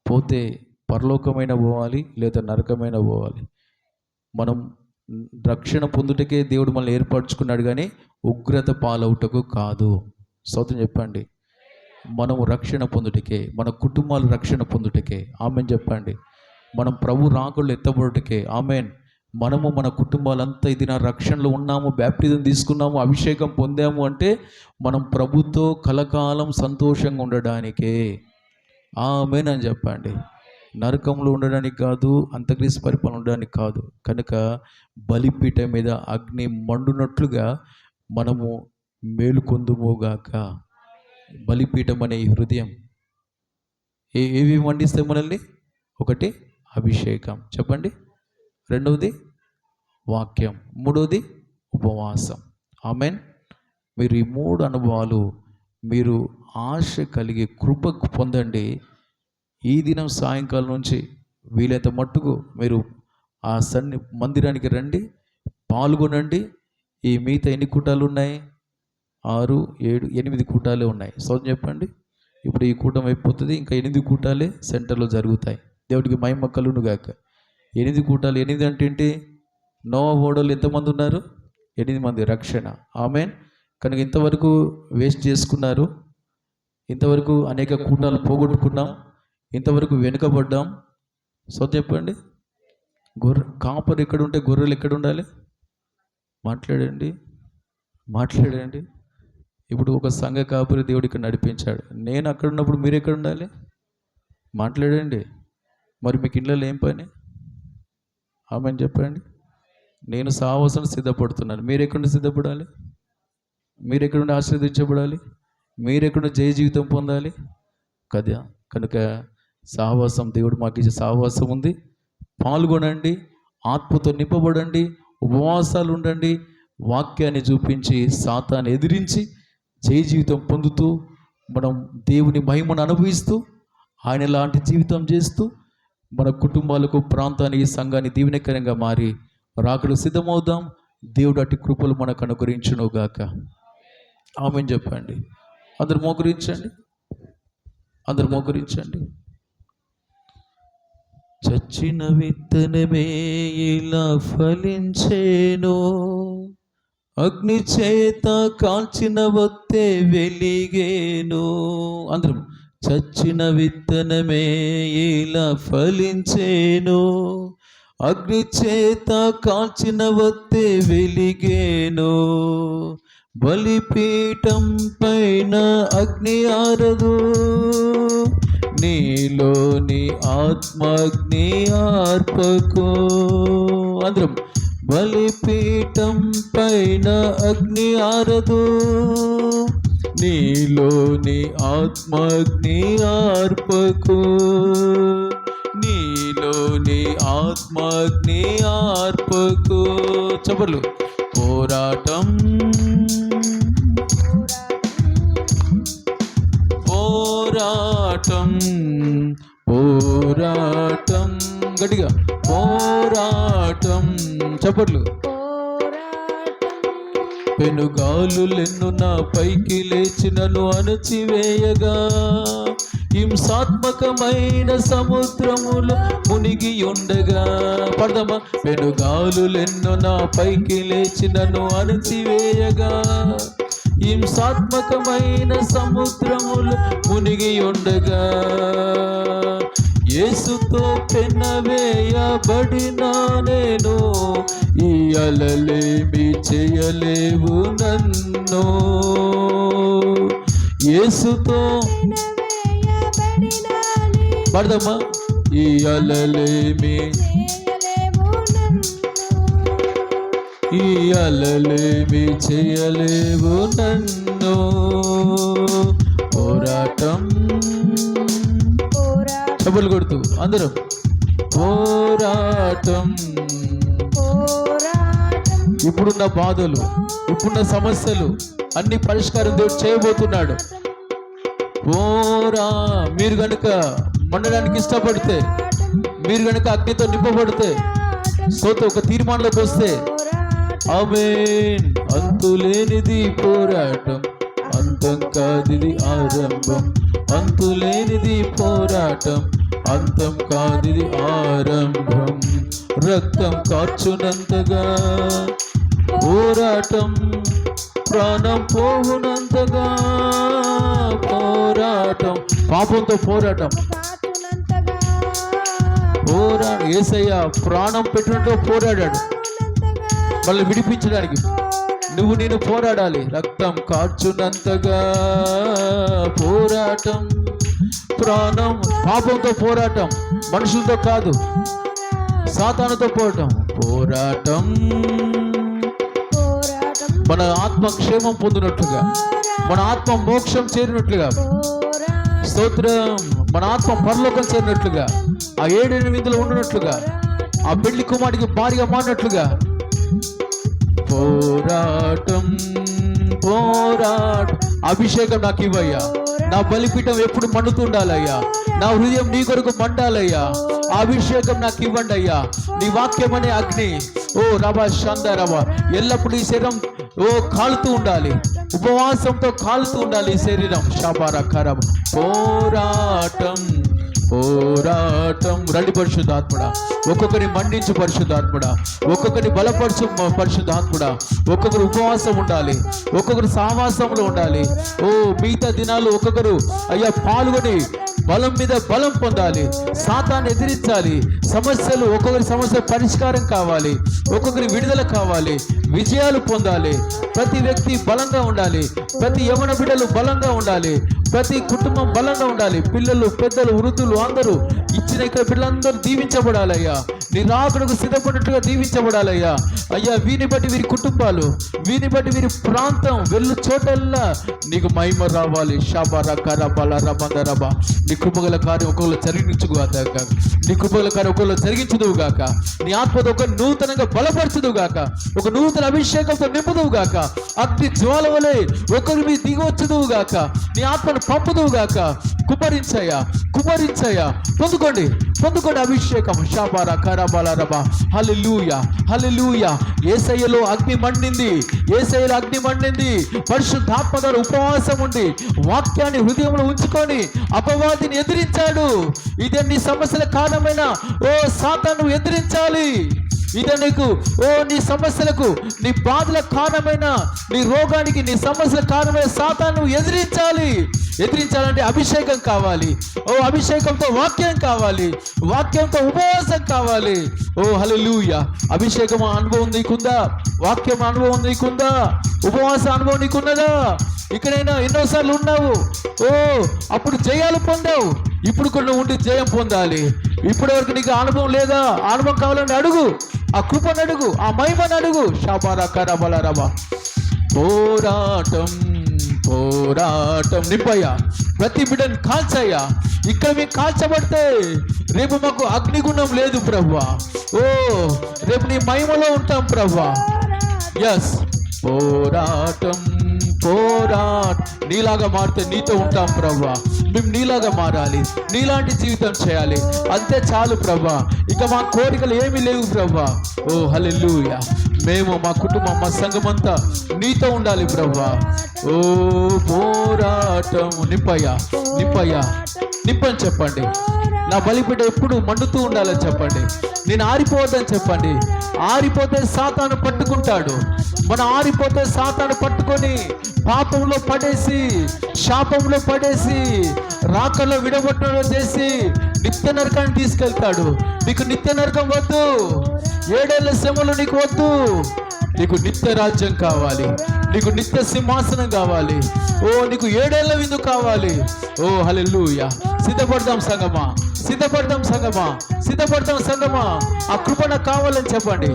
పోతే పరలోకమైన పోవాలి, లేదా నరకమైన పోవాలి. మనం రక్షణ పొందుటకే దేవుడు మనల్ని ఏర్పరచుకున్నాడు, కానీ ఉగ్రత పాలవుటకు కాదు. స్తోత్రం చెప్పండి. మనము రక్షణ పొందుటకే, మన కుటుంబాలు రక్షణ పొందుటకే. ఆమెన్ చెప్పండి. మనం ప్రభు రాకళ్ళు ఎత్తబడుటకే. ఆమెన్. మనము మన కుటుంబాలంతా ఇది నా రక్షణలో ఉన్నాము, బ్యాప్టిజం తీసుకున్నాము, అభిషేకం పొందాము అంటే మనం ప్రభుతో కలకాలం సంతోషంగా ఉండడానికే. ఆమెన్ అని చెప్పండి. నరకంలో ఉండడానికి కాదు, అంత్యక్రీస్తు పరిపాలన ఉండడానికి కాదు. కనుక బలిపీఠం మీద అగ్ని మండునట్లుగా మనము మేలుకొందుముగాక. బలిపీఠం అనే ఈ హృదయం ఏవి మండిస్తే మనల్ని? ఒకటి అభిషేకం, చెప్పండి. రెండవది వాక్యం, మూడవది ఉపవాసం. ఆమెన్. మీరు ఈ 3 అనుభవాలు మీరు ఆశ కలిగి కృపకు పొందండి. ఈ దినం సాయంకాలం నుంచి వీలైతే మట్టుకు మీరు ఆ మందిరానికి రండి, పాల్గొనండి. ఈ మిగతా ఎన్ని కూటాలు ఉన్నాయి? 6, 7, 8 కూటాలే ఉన్నాయి. సౌదం చెప్పండి. ఇప్పుడు ఈ కూటం అయిపోతుంది, ఇంకా 8 కూటాలే సెంటర్లో జరుగుతాయి. దేవుడికి మహిమ కలుగునుగాక. 8 కూటాలు. 8 అంటే ఏంటి? నోవా ఓడలు ఎంతమంది ఉన్నారు? 8 మంది. రక్షణ. ఆమెన్. కనుక ఇంతవరకు వేస్ట్ చేసుకున్నారు, ఇంతవరకు అనేక కూటాలు పోగొట్టుకున్నాం, ఇంతవరకు వెనుకబడ్డాం. సో చెప్పండి. కాపరు ఎక్కడ ఉంటే గొర్రెలు ఎక్కడ ఉండాలి? మాట్లాడండి. ఇప్పుడు ఒక సంఘ కాపరి దేవుడు ఇక్కడ నడిపించాడు. నేను అక్కడ ఉన్నప్పుడు మీరు ఎక్కడ ఉండాలి? మాట్లాడండి. మరి మీకు ఇళ్ళలో ఏం పని? ఆమెను చెప్పండి. నేను సావాసం సిద్ధపడుతున్నాను, మీరు ఎక్కడ సిద్ధపడాలి? మీరు ఎక్కడుండి ఆశీర్వదించబడాలి? మీరు ఎక్కడ జయ జీవితం పొందాలి కదా. కనుక సహవాసం, దేవుడు మాకు ఇచ్చే సహవాసం ఉంది. పాల్గొనండి, ఆత్మతో నింపబడండి, ఉపవాసాలు ఉండండి, వాక్యాన్ని చూపించి సాతాన్ని ఎదిరించి జయ జీవితం పొందుతూ మనం దేవుని మహిమను అనుభవిస్తూ ఆయన లాంటి జీవితం చేస్తూ మన కుటుంబాలకు, ప్రాంతానికి, సంఘాన్ని దీవెనకరంగా మారి రాకడకు సిద్ధమవుదాం. దేవుడు అట్టి కృపలు మనకు అనుగ్రహించునుగాక. ఆమెన్ చెప్పండి. అందరు మోకరించండి. చచ్చిన విత్తనమే ఇలా ఫలించేను, అగ్ని చేత కాల్చిన వత్తే వెలిగేను. అందరం. చచ్చిన విత్తనమే ఇలా ఫలించేను, అగ్ని చేత కాల్చిన వత్తే వెలిగేను. బలిపీఠం పైన అగ్ని ఆరదు, నీలోని ఆత్మగ్ని ఆర్పకు. అందరం బలిపీఠం పైన అగ్ని ఆరదు, నీలోని ఆత్మగ్ని ఆర్పకు, నీలోని ఆత్మగ్ని ఆర్పకు. చపర్లు. పోరాటం పోరాటం పోరాటం, గట్టిగా పోరాటం. చపర్లు. పెనుగాలులెన్ను నా పైకి లేచినను అణచివేయగా, హింసాత్మకమైన సముద్రములో మునిగి ఉండగా. పడదమా. పెనుగాలులెన్ను నా పైకి లేచినను అణచివేయగా, హింసాత్మకమైన సముద్రములు మునిగి ఉండగా. యేసుతో పెనవేయబడిన నేను, ఈ అలలేమి చేయలేవు నన్ను. యేసుతో పడదమ్మా. ఈ అలలేమి ఈ అలలేమి చేయలేవు నన్ను. పోరాటం చబులు కొడుతూ అందరం పోరాటం. ఇప్పుడున్న బాధలు, ఇప్పుడున్న సమస్యలు అన్ని పరిష్కారం దేవుడు చేయబోతున్నాడు. మీరు గనుక మండడానికి ఇష్టపడితే, మీరు గనుక అగ్నితో నింపబడితే, స్తోత్రం ఒక తీర్మానంలోకి వస్తే, ఆమేన్. అంతులేనిది పోరాటం, అంతం కాదిది ఆరంభం. అంతులేనిది పోరాటం, అంతం కాదిది ఆరంభం. రక్తం కార్చునంతగా పోరాటం, ప్రాణం పోవునంతగా పోరాటం. పాపంతో పోరాటం, యేసయ్య ప్రాణం పెట్టినట్టు పోరాడాడు మళ్ళీ విడిపించడానికి. నువ్వు నేను పోరాడాలి. రక్తం కార్చునంతగా పోరాటం, ప్రాణం. పాపంతో పోరాటం, మనుషులతో కాదు, సాతానుతో పోరాటం. మన ఆత్మ క్షేమం పొందినట్లుగా, మన ఆత్మ మోక్షం చేరినట్లుగా, స్తోత్రం. మన ఆత్మ పరలోకం చేరినట్లుగా, ఆ 7-8 ఉండినట్లుగా, ఆ పెళ్లి కుమారుడికి భార్యగా మారినట్లుగా. పోరాటం పోరాటం. అభిషేకం నాకు ఇవ్వయ్యా. నా బలిపీఠం ఎప్పుడు మండుతుండాలయ్యా. నా హృదయం నీ కొరకు మండాలయ్యా. అభిషేకం నాకు ఇవ్వండి అయ్యా. నీ వాక్యం అనే అగ్ని, ఓ రబా శాంత రబా, ఎల్లప్పుడూ ఈ శరీరం కాలుతూ ఉండాలి. ఉపవాసంతో కాలుతూ ఉండాలి ఈ శరీరం. షాబారా ఖరాబ్. పోరాటం పోరాటం. రండి పరిశుద్ధాత్ముడా, ఒక్కొక్కరిని మండించు పరిశుద్ధాత్ముడా, ఒక్కొక్కరిని బలపరచు పరిశుద్ధాత్ముడా. ఒక్కొక్కరు ఉపవాసం ఉండాలి, ఒక్కొక్కరు సహవాసంలో ఉండాలి. మిగతా దినాలు ఒక్కొక్కరు అయ్యా పాల్గొని బలం మీద బలం పొందాలి. సాతాన్ని ఎదిరించాలి. సమస్యలు, ఒక్కొక్కరి సమస్య పరిష్కారం కావాలి, ఒక్కొక్కరి విడుదల కావాలి, విజయాలు పొందాలి. ప్రతి వ్యక్తి బలంగా ఉండాలి, ప్రతి యవన బిడ్డలు బలంగా ఉండాలి, ప్రతి కుటుంబం బలంగా ఉండాలి. పిల్లలు, పెద్దలు, వృద్ధులు అందరూ ఇచ్చిన ఇక్కడ పిల్లలందరూ దీవించబడాలయ్యా. నీ రాకడకు సిద్ధపడినట్టుగా దీవించబడాలయ్యా. అయ్యా, వీని బట్టి వీరి కుటుంబాలు, వీని బట్టి వీరి ప్రాంతం వెళ్ళు చోటల్లా నీకు మహిమ రావాలి. షాబారా కరాబాల రబంద రబా. నీ కృపగల కార్యం ఒకళ్ళు జరిగించుగాక, నీ కృపగల కార్యం ఒకళ్ళు జరిగించుదువు గాక, నీ ఆత్మతో ఒక నూతనంగా బలపరచుదువు గాక, ఒక నూతన అభిషేకంతో నింపుదువు గాక, అగ్ని జ్వాల వలె ఒకరి మీద దిగొచ్చుదువు గాక, నీ ఆత్మను పంపుదువు గాక. కుమరించయ్యా, కుమరించయ్యా. పొందుకోండి, పొందుకోండి అభిషేకం. షాబారా కరాబాల రబా. హల్లెలూయా, హల్లెలూయా. యేసయ్యలో అగ్ని మండింది, యేసయ్యలో అగ్ని మండింది. పరిశుద్ధాత్మ ద్వారా ఉపవాసం ఉండి వాక్యాన్ని హృదయంలో ఉంచుకొని అపవాదిని ఎదిరించాడు. ఇదే నీ సమస్యల కారణమైన సాతాను ఎదిరించాలి. ఇదే నీకు నీ సమస్యలకు, నీ బాధల కారణమైన, నీ రోగానికి, నీ సమస్యల కారణమైన సాతాను ఎదిరించాలి. ఎదిరించాలంటే అభిషేకం కావాలి. అభిషేకంతో వాక్యం కావాలి, వాక్యంతో ఉపవాసం కావాలి. హల్లెలూయా. అభిషేకం అనుభవం నీకుందా? వాక్యం అనుభవం నీకుందా? ఉపవాస అనుభవం నీకున్నదా? ఇక్కడైనా ఎన్నోసార్లు ఉన్నావు, అప్పుడు జయాలు పొందావు. ఇప్పుడు కూడా ఉండి జయం పొందాలి. ఇప్పటి వరకు నీకు అనుభవం లేదా? అనుభవం కావాలని అడుగు, ఆ కృపను అడుగు, ఆ మహిమను అడుగు. షాబారా కరబల రబ. పోరాటం పోరాటం నింపయ్యా, ప్రతి బిడ్డను కాల్చయ్యా. ఇక్కడ మేము కాల్చబడితే రేపు మాకు అగ్నిగుణం లేదు ప్రభువా. ఓ రేపు నీ మహిమలో ఉంటాం ప్రభువా. ఎస్, పోరాటం నీలాగా మారితే నీతో ఉంటాం ప్రభువా. మేము నీలాగా మారాలి, నీలాంటి జీవితం చేయాలి, అంతే చాలు ప్రభువా. ఇక మా కోరికలు ఏమీ లేవు ప్రభువా. ఓ హల్లెలూయా. మేము, మా కుటుంబం, మా సంఘమంతా నీతో ఉండాలి ప్రభువా. ఓ పోరాటం నింపయ్యా, నింపని చెప్పండి. నా బలిపీఠ ఎప్పుడు మండుతూ ఉండాలని చెప్పండి. నేను ఆరిపోవద్దని చెప్పండి. ఆరిపోతే సాతాను పట్టుకుంటాడు. మనం ఆరిపోతే సాతాను పట్టుకొని పాపంలో పడేసి, శాపంలో పడేసి, రాకల్లో విడగొట్టడం చేసి నిత్య నరకాన్ని తీసుకెళ్తాడు. నీకు నిత్య నరకం వద్దు, 7 ఏళ్ల శ్రమలు నీకు వద్దు. నీకు నిత్య రాజ్యం కావాలి, నీకు నిత్య సింహాసనం కావాలి. ఓ నీకు 7 ఏళ్ల విందు కావాలి. ఓ హల్లెలూయా. సిద్ధపడదాం సంగమా, సిద్ధపడదాం సంగమా, సిద్ధపడదాం సంగమా. ఆ కృప నాకు కావాలని చెప్పండి.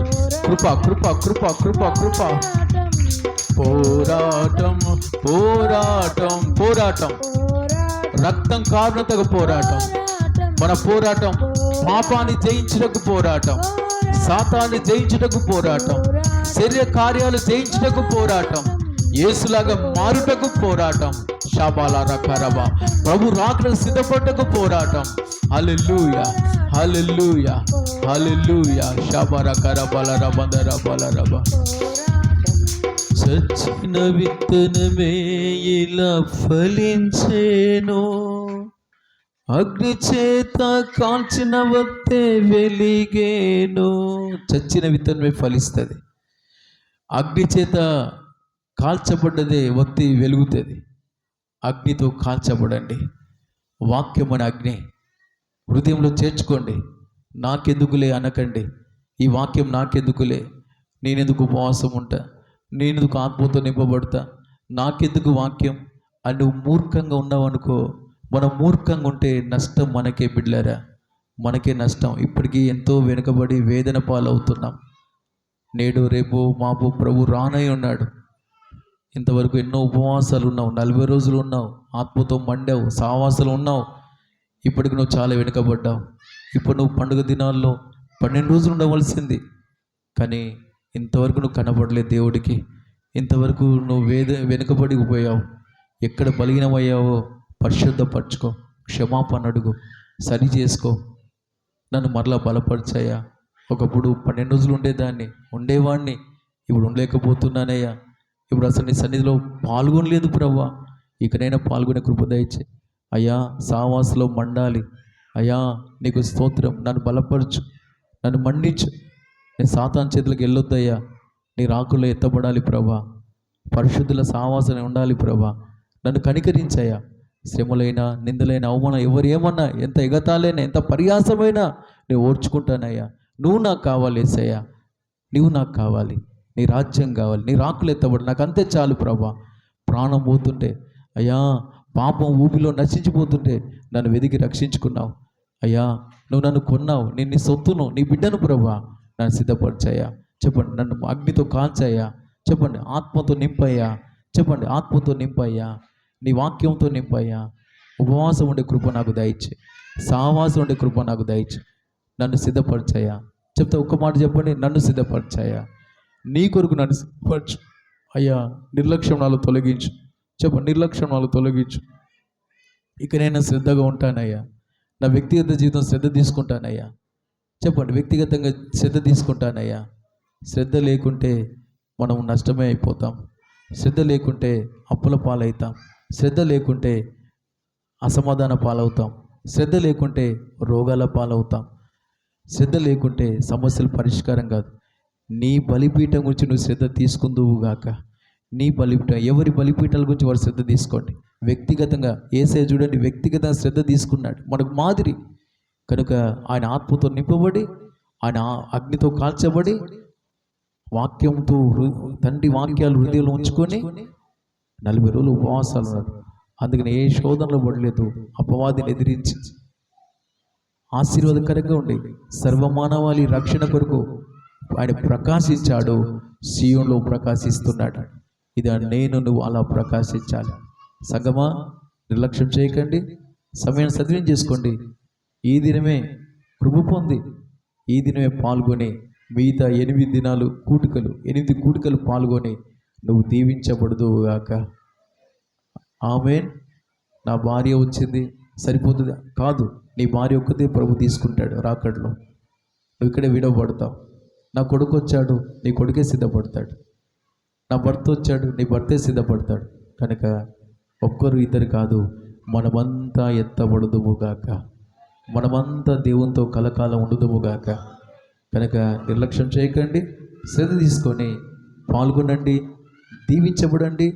కృప కృప కృప కృప కృప. పోరాటం పోరాటం పోరాటం, రక్తం కారణతకు పోరాటం. మన పోరాటం పాపాన్ని జయించుటకు పోరాటం, సాతాన్ని జయించుటకు పోరాటం, శరీర కార్యాలు జయించుటకు పోరాటం, యేసులాగా మారుటకు పోరాటం. షాబాలా రకరబా, ప్రభు రాకడకు సిద్ధపడ్డకు పోరాటం. హల్లెలూయా హల్లెలూయా హల్లెలూయా. షాబారా కరబల రబందర బలరబ. చచ్చిన విత్తనమే ఇలా ఫలించేను, అగ్ని చేత కాల్చిన వత్తే వెలిగేను. చచ్చిన విత్తనమే ఫలిస్తుంది. అగ్ని చేత కాల్చబడ్డదే వత్తి వెలుగుతుంది. అగ్నితో కాల్చబడండి. వాక్యం అనే అగ్ని హృదయంలో చేర్చుకోండి. నాకెందుకులే అనకండి. ఈ వాక్యం నాకెందుకులే, నేనెందుకు ఉపవాసం ఉంటా, నేనెందుకు ఆత్మతో నింపబడతా, నాకెందుకు వాక్యం అని నువ్వు మూర్ఖంగా ఉన్నావనుకో. మనం మూర్ఖంగా ఉంటే నష్టం మనకే బిడ్డలారా, మనకే నష్టం. ఇప్పటికీ ఎంతో వెనుకబడి వేదన పాలవుతున్నాం. నేడు రేపు మాపు ప్రభు రానై ఉన్నాడు. ఇంతవరకు ఎన్నో ఉపవాసాలు ఉన్నావు, 40 రోజులు ఉన్నావు, ఆత్మతో మండావు, సావాసాలు ఉన్నావు. ఇప్పటికి నువ్వు చాలా వెనుకబడ్డావు. ఇప్పుడు నువ్వు పండుగ దినాల్లో 12 రోజులు ఉండవలసింది, కానీ ఇంతవరకు నువ్వు కనబడలేదు దేవుడికి. ఇంతవరకు నువ్వు వెనుకబడిపోయావు. ఎక్కడ బలహీనమయ్యావో పరిశుద్ధపరచుకో, క్షమాపణ అడుగు, సరి చేసుకో. నన్ను మరలా బలపరిచాయా. ఒకప్పుడు 12 రోజులు ఉండేవాడిని, ఇప్పుడు ఉండలేకపోతున్నానయ్యా. ఇప్పుడు అసలు నీ సన్నిధిలో పాల్గొనలేదు ప్రభువా. ఇకనైనా పాల్గొనే కృప దయచే అయ్యా. సావాసలో మండాలి అయ్యా. నీకు స్తోత్రం. నన్ను బలపరచు, నన్ను మండించు. నేను సాతాను చేతులకు వెళ్ళొద్దయ్యా. నీ రాకుల్లో ఎత్తబడాలి ప్రభా. పరిశుద్ధుల సావాసన ఉండాలి ప్రభా. నన్ను కనికరించయ్యా. శ్రమలైనా, నిందలైన, అవమానం, ఎవరు ఏమన్నా, ఎంత ఎగతాలైనా, ఎంత పరిహాసమైనా నేను ఓర్చుకుంటానయ్యా. నువ్వు నాకు కావాలి యేసయ్యా, నువ్వు నాకు కావాలి. నీ రాజ్యం కావాలి, నీ రాకులు ఎత్తబడి నాకు అంతే చాలు ప్రభా. ప్రాణం పోతుంటే అయ్యా, పాపం ఊపిలో నశించిపోతుంటే నన్ను వెదికి రక్షించుకున్నావు అయ్యా. నువ్వు నన్ను కొన్నావు, నేను నీ సొత్తును, నీ బిడ్డను ప్రభా. నన్ను సిద్ధపరిచాయా. చెప్పండి, నన్ను అగ్నితో కాల్చాయా. చెప్పండి, ఆత్మతో నింపయ్యా. చెప్పండి, ఆత్మతో నింపయ్యా, నీ వాక్యంతో నింపయ్యా. ఉపవాసం ఉండే కృప నాకు దయచే, సావాసం ఉండే కృప నాకు దయచే. నన్ను సిద్ధపరిచాయా. చెప్తే ఒక్క మాట చెప్పండి, నన్ను సిద్ధపరిచాయా. నీ కొరకు నన్ను సిద్ధపరచు అయ్యా. నిర్లక్ష్యం నాలో తొలగించు. చెప్పండి, నిర్లక్ష్యం నాలో తొలగించు. ఇక నేను శ్రద్ధగా ఉంటానయ్యా. నా వ్యక్తిగత జీవితం శ్రద్ధ తీసుకుంటానయ్యా. చెప్పండి, వ్యక్తిగతంగా శ్రద్ధ తీసుకుంటానయ్యా. శ్రద్ధ లేకుంటే మనం నష్టమే అయిపోతాం. శ్రద్ధ లేకుంటే అప్పుల పాలవుతాం. శ్రద్ధ లేకుంటే అసమాధాన పాలవుతాం. శ్రద్ధ లేకుంటే రోగాల పాలవుతాం. శ్రద్ధ లేకుంటే సమస్యలు పరిష్కారం కాదు. నీ బలిపీఠం గురించి నువ్వు శ్రద్ధ తీసుకుందువుగాక. నీ బలిపీఠం, ఎవరి బలిపీఠాల గురించి వారు శ్రద్ధ తీసుకోండి. వ్యక్తిగతంగా యేసయ్య చూడండి, వ్యక్తిగతంగా శ్రద్ధ తీసుకున్నాడు, మనకు మాదిరి. కనుక ఆయన ఆత్మతో నింపబడి, ఆయన అగ్నితో కాల్చబడి, వాక్యంతో తండ్రి వాక్యాలు హృదయంలో ఉంచుకొని 40 రోజులు ఉపవాసాలు ఉన్నాడు. అందుకని ఏ శోధనలో పడలేదు. అపవాదిని ఎదిరించి ఆశీర్వాదకరంగా ఉండి సర్వమానవాళి రక్షణ కొరకు ఆయన ప్రకాశించాడు, సీయోనులో ప్రకాశిస్తున్నాడు. ఇది నువ్వు అలా ప్రకాశించాలి. సంగమా, నిర్లక్ష్యం చేయకండి, సమయాన్ని సద్వినియోగం చేసుకోండి. ఈ దినమే కృప పొంది ఈ దినమే పాల్గొని మిగతా 8 దినాలు 8 కూడికలు పాల్గొని నువ్వు దీవించబడదువుగాక. ఆమేన్. నా భార్య వచ్చింది సరిపోతుంది కాదు, నీ భార్య ఒక్కతే ప్రభు తీసుకుంటాడు రాకడలో. నువ్వు ఇక్కడే విడవబడతావు. నా కొడుకు వచ్చాడు, నీ కొడుకే సిద్ధపడతాడు. నా భర్త వచ్చాడు, నీ భర్తే సిద్ధపడతాడు. కనుక ఒక్కరు ఇద్దరు కాదు, మనమంతా ఎత్తబడదుముగాక, మనమంతా దేవునితో కలకాలం ఉండుదుముగాక. కనుక నిర్లక్ష్యం చేయకండి, శ్రద్ధ తీసుకొని పాల్గొనండి, దీవించబడండి,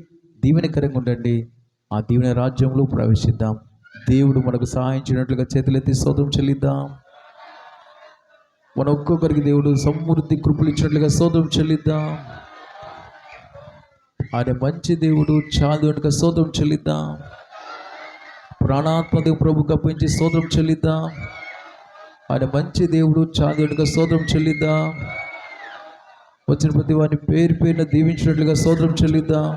దీవెనకరంగా ఉండండి. ఆ దీవెన రాజ్యంలో ప్రవేశిద్దాం. దేవుడు మనకు సహాయించినట్లుగా చేతులెత్తి స్తోత్రం చెల్లిద్దాం. మన ఒక్కొక్కరికి దేవుడు సమృద్ధి కృపలు ఇచ్చినట్లుగా స్తోత్రం చెల్లిద్దాం. ఆయన మంచి దేవుడు, చాలు వెనుక స్తోత్రం చెల్లిద్దాం. ప్రాణాత్మ దేవుడు ప్రభుకు అప్పగించి స్తోత్రం చెల్లిద్దాం. ఆయన మంచి దేవుడు, చాలు వెనుక స్తోత్రం చెల్లిద్దాం. వచ్చిన ప్రతి వారిని పేరు పేరున దీవించినట్లుగా స్తోత్రం చెల్లిద్దాం.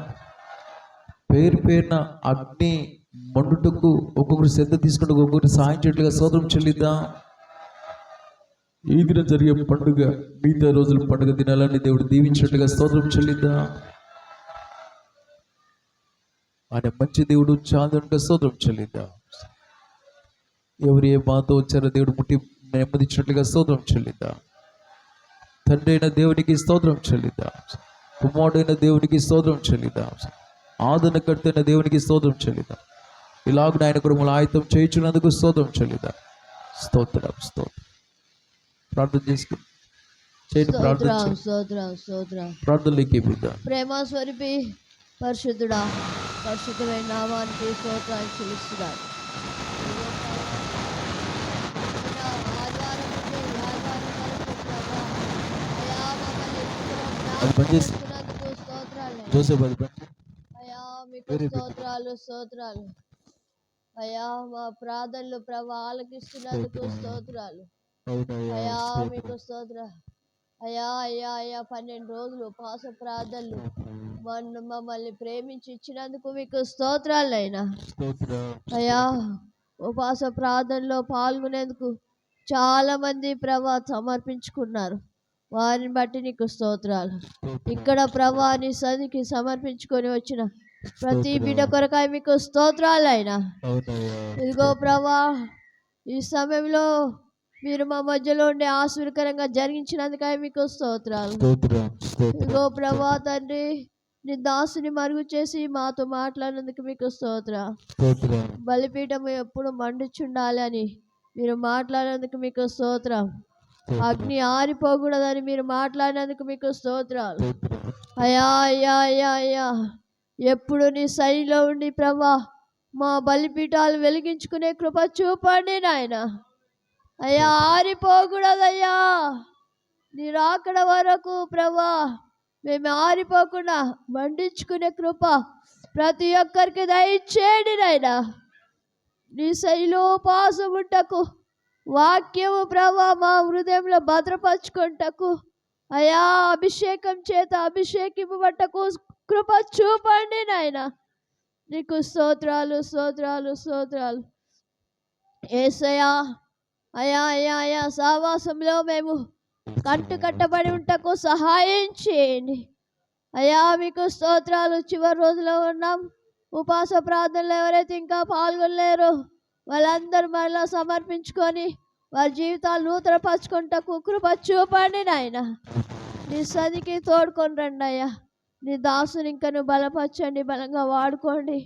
పేరు పేరున అగ్ని మండుటకు ఒక్కొక్కరు శ్రద్ధ తీసుకుంటూ ఒక్కొక్కరు సాయించేట్లుగా స్తోత్రం చెల్లిద్దాం. ఈ దినం జరిగే పండుగ మిగతా రోజుల పండుగ దినాలన్నీ దేవుడు దీవించినట్లుగా స్తోత్రం చెల్లిద్దాం. ఆయన మంచి దేవుడు, చాలుగా స్తోత్రం చెల్లిద్దాం. ఎవరు ఏ బాధతో వచ్చారో దేవుడు ముట్టి నెమ్మదించినట్లుగా స్తోత్రం చెల్లిద్దాం. తండ్రి అయిన దేవునికి స్తోత్రం చెల్లిద్దాం. కుమారుడైన దేవునికి స్తోత్రం చెల్లిద్దాం. ఆదరణకర్త అయిన దేవునికి స్తోత్రం చెల్లిద్దాం. ఇలాగ ఆయన కొరకు ఆయుధం చేయించినందుకు స్తోత్రం చెల్లిద్దాం. స్తోత్రం స్తోత్రం. ప్రార్థన చేసుకుని చేయండి. ప్రార్థనలోకి ప్రేమ స్వరూపి పరిశుద్ధుడా, పరిశుద్ధమైన నామానికి స్తోత్రాలు చెల్లిస్తున్నాను. అయ్యా మీకు స్తోత్రాలు. అయ్యా మా ప్రార్థనలు ప్రభా ఆలకిస్తున్నందుకు స్తోత్రాలు. అయ్యా మీకు స్తోత్రం. అయ్యా 12 రోజులు ఉపవాస ప్రార్థనలు మమ్మల్ని ప్రేమించి ఇచ్చినందుకు మీకు స్తోత్రాలు అయినా. అయ్యా ఉపవాస ప్రార్థనలో పాల్గొనేందుకు చాలా మంది ప్రభా సమర్పించుకున్నారు. వారిని బట్టి నీకు స్తోత్రాలు. ఇక్కడ ప్రభా నీ సన్నిధికి సమర్పించుకొని వచ్చిన ప్రతి బిడ్డ కొరకాయ మీకు స్తోత్రాలు అయినా. ఇదిగో ప్రభా ఈ సమయంలో మీరు మా మధ్యలో ఉండే ఆశీర్వకరంగా జరిగించినందుకై మీకు స్తోత్రాలు. ఇదిగో ప్రభా తండ్రి, నీ దాసుని మరుగు చేసి మాతో మాట్లాడినందుకు మీకు స్తోత్రం. బలిపీఠము ఎప్పుడు మండుచుండాలి అని మీరు మాట్లాడినందుకు మీకు స్తోత్రం. అగ్ని ఆరిపోకూడదని మీరు మాట్లాడినందుకు మీకు స్తోత్రాలు. అయ్యా ఎప్పుడు నీ సైలో ఉండి ప్రభా మా బలిపీఠాలు వెలిగించుకునే కృప చూపండి నాయన. అయ్యా ఆరిపోకూడదయ్యా, నీ రాకడ వరకు ప్రభా మేము ఆరిపోకుండా మండించుకునే కృప ప్రతి ఒక్కరికి దయచేయండి నాయన. నీ శైలో ఉపాసముంటకు వాక్యము ప్రభా మా హృదయంలో భద్రపరచుకుంటకు అయ్యా అభిషేకం చేత అభిషేకింపబట్టకు కృప చూపండి నాయన. నీకు స్తోత్రాలు. యేసయ్యా అయ్యా సహవాసంలో మేము కట్టబడి ఉంటకు సహాయం చేయండి అయ్యా. మీకు స్తోత్రాలు. చివరి రోజులో ఉన్నాం. ఉపవాస ప్రార్థనలు ఎవరైతే ఇంకా పాల్గొనలేరో వాళ్ళందరూ మరలా సమర్పించుకొని వారి జీవితాలు నూతనపరచుకుంటకు కృప చూపండి నాయన. నీ సన్నిధికి తోడుకొని రండి అయ్యా. నీ దాసుని ఇంకా నువ్వు బలపరచండి, బలంగా వాడుకోండి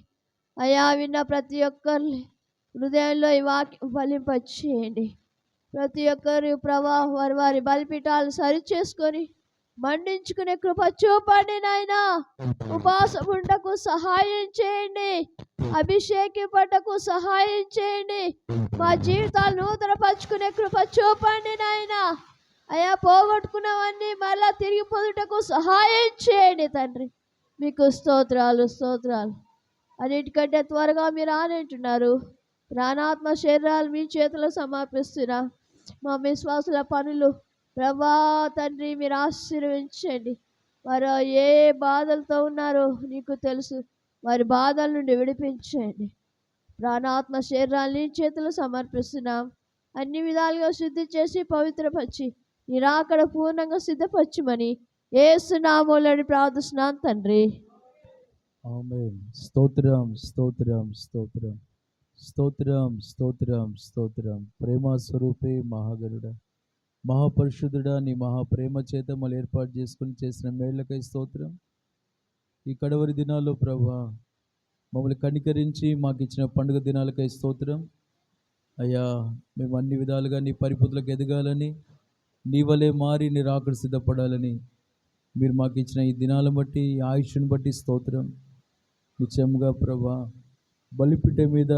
అయ్యా. విన్న ప్రతి ఒక్కరిని హృదయంలో ఈ వాక్యం ఫలింపచేయండి. ప్రతి ఒక్కరు ప్రభా వారి బలిపీఠాలు సరి చేసుకొని మండించుకునే కృప చూపండి నాయన. ఉపవాసం ఉండకు సహాయం చేయండి, అభిషేకింపటకు సహాయం చేయండి. మా జీవితాలు నూతనపరచుకునే కృప చూపండి నాయన. అయ్యా పోగొట్టుకున్నవన్నీ మరలా తిరిగి పొందుటకు సహాయం చేయండి తండ్రి. మీకు స్తోత్రాలు. అన్నిటికంటే త్వరగా మీరు ఆనంటున్నారు. ప్రాణాత్మ శరీరాలు మీ చేతిలో సమర్పిస్తున్నా. మా విశ్వాసుల పనులు ప్రభా తండ్రి మీరు ఆశీర్వదించండి. వారు ఏ బాధలతో ఉన్నారో నీకు తెలుసు. వారి బాధల నుండి విడిపించండి. ప్రాణాత్మ శరీరాన్ని చేతులు సమర్పిస్తున్నాం. అన్ని విధాలుగా శుద్ధి చేసి పవిత్రపరిచి నిరాకడ పూర్ణంగా సిద్ధపరచుమని యేసు నామములో ప్రార్థిస్తున్నాం తండ్రి. ఆమేన్. స్తోత్రం స్తోత్రం స్తోత్రం స్తోత్రం స్తోత్రం స్తోత్రం. ప్రేమ స్వరూపే మహాగరుడ, మహాపరిశుద్ధుడా, నీ మహాప్రేమ చేత మళ్ళీ ఏర్పాటు చేసుకుని చేసిన మేళ్లకై స్తోత్రం. ఈ కడవరి దినాల్లో ప్రభా మమ్మల్ని కనికరించి మాకు ఇచ్చిన పండుగ దినాలకై స్తోత్రం. అయ్యా, మేము అన్ని విధాలుగా నీ పరిపూర్ణలకు ఎదగాలని, నీ వలే మారి నీ రాకడ సిద్ధపడాలని మీరు మాకు ఇచ్చిన ఈ దినాలను బట్టి, ఈ ఆయుష్ను బట్టి స్తోత్రం. నిత్యంగా ప్రభా బలిపీఠ మీద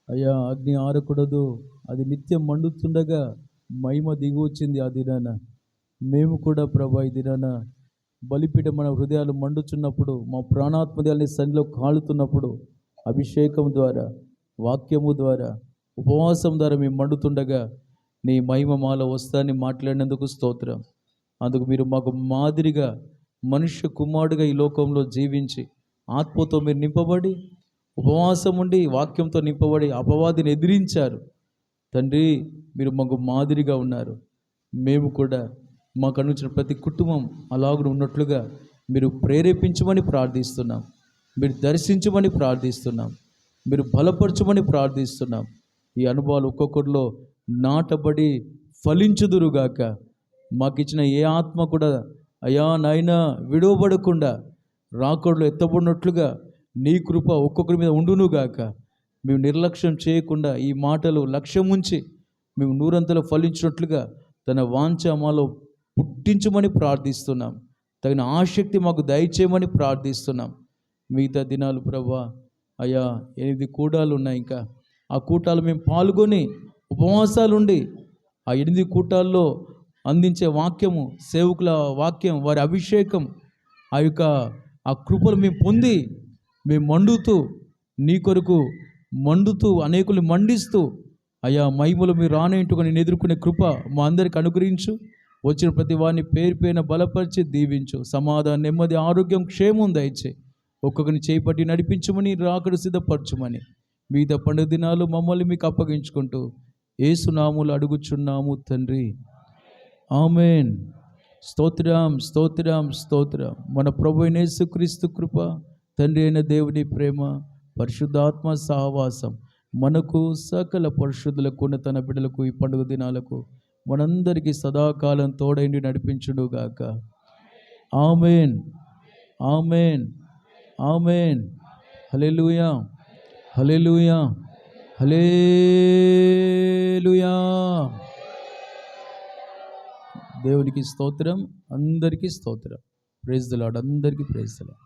అయ్యా అగ్ని ఆరకూడదు, అది నిత్యం మండుతుండగా మహిమ దిగి వచ్చింది. ఆ దినాన మేము కూడా ప్రభా ఈ దినాన బలిపీఠ మన హృదయాలు మండుచున్నప్పుడు, మా ప్రాణాత్మదేయాలని సన్నిలో కాలుతున్నప్పుడు అభిషేకం ద్వారా, వాక్యము ద్వారా, ఉపవాసం ద్వారా మేము మండుతుండగా నీ మహిమ మాలో వస్తాన్ని మాట్లాడినందుకు స్తోత్రం. అందుకు మీరు మాకు మాదిరిగా మనుష్య కుమారుడిగా ఈ లోకంలో జీవించి ఆత్మతో మీరు నింపబడి, ఉపవాసం ఉండి వాక్యంతో నింపబడి అపవాదిని ఎదిరించారు తండ్రి. మీరు మాకు మాదిరిగా ఉన్నారు. మేము కూడా మాకు అనుచిన ప్రతి కుటుంబం అలాగ ఉన్నట్లుగా మీరు ప్రేరేపించమని ప్రార్థిస్తున్నాం. మీరు దర్శించమని ప్రార్థిస్తున్నాం. మీరు బలపరచమని ప్రార్థిస్తున్నాం. ఈ అనుభవాలు ఒక్కొక్కరిలో నాటబడి ఫలించుదురుగాక. మాకు ఇచ్చిన ఏ ఆత్మ కూడా అయ్యా నాయనా విడవబడకుండా రాకడలో ఎత్తబడినట్లుగా నీ కృప ఒక్కొక్కరి మీద ఉండునుగాక. మేము నిర్లక్ష్యం చేయకుండా ఈ మాటలు లక్ష్యం ఉంచి మేము నూరంతలో ఫలించినట్లుగా తన వాంఛ మాలో పుట్టించమని ప్రార్థిస్తున్నాం. తగిన ఆసక్తి మాకు దయచేయమని ప్రార్థిస్తున్నాం. మిగతా దినాలు ప్రభా అయ్యా 8 కూటాలు ఉన్నాయి. ఇంకా ఆ కూటాలు మేము పాల్గొని ఉపవాసాలు ఉండి ఆ 8 కూటాల్లో అందించే వాక్యము, సేవకుల వాక్యం, వారి అభిషేకం, ఆ కృపలు మేము పొంది మేము మండుతూ నీ కొరకు మండుతూ అనేకులు మండిస్తూ అయ్యా మహిమలు మీరు రానేంటుగా నేను ఎదుర్కొనే కృప మా అందరికి అనుగ్రహించు. వచ్చిన ప్రతి వారిని పేరు పేరున బలపరిచి దీవించు. సమాధానం, నెమ్మది, ఆరోగ్యం, క్షేమం దయచే. ఒక్కొక్కరిని చేపట్టి నడిపించమని, రాకడ సిద్ధపరచుమని మిగతా పండుగ దినాలు మమ్మల్ని మీకు అప్పగించుకుంటూ యేసు నామములో అడుగుచున్నాము తండ్రి. ఆమేన్. స్తోత్రం స్తోత్రం స్తోత్రం. మన ప్రభు అయిన యేసుక్రీస్తు కృప, తండ్రి అయిన దేవుని ప్రేమ, పరిశుద్ధాత్మ సహవాసం మనకు సకల పరిశుద్ధులకు తన బిడ్డలకు ఈ పండుగ దినాలకు మనందరికీ సదాకాలం తోడైండి నడిపించుడుగాక. ఆమేన్ ఆమేన్ ఆమేన్. హల్లెలూయా హల్లెలూయా హల్లెలూయా. దేవునికి స్తోత్రం, అందరికీ స్తోత్రం. Praise the Lord. అందరికీ ప్రైజ్ ది లార్డ్.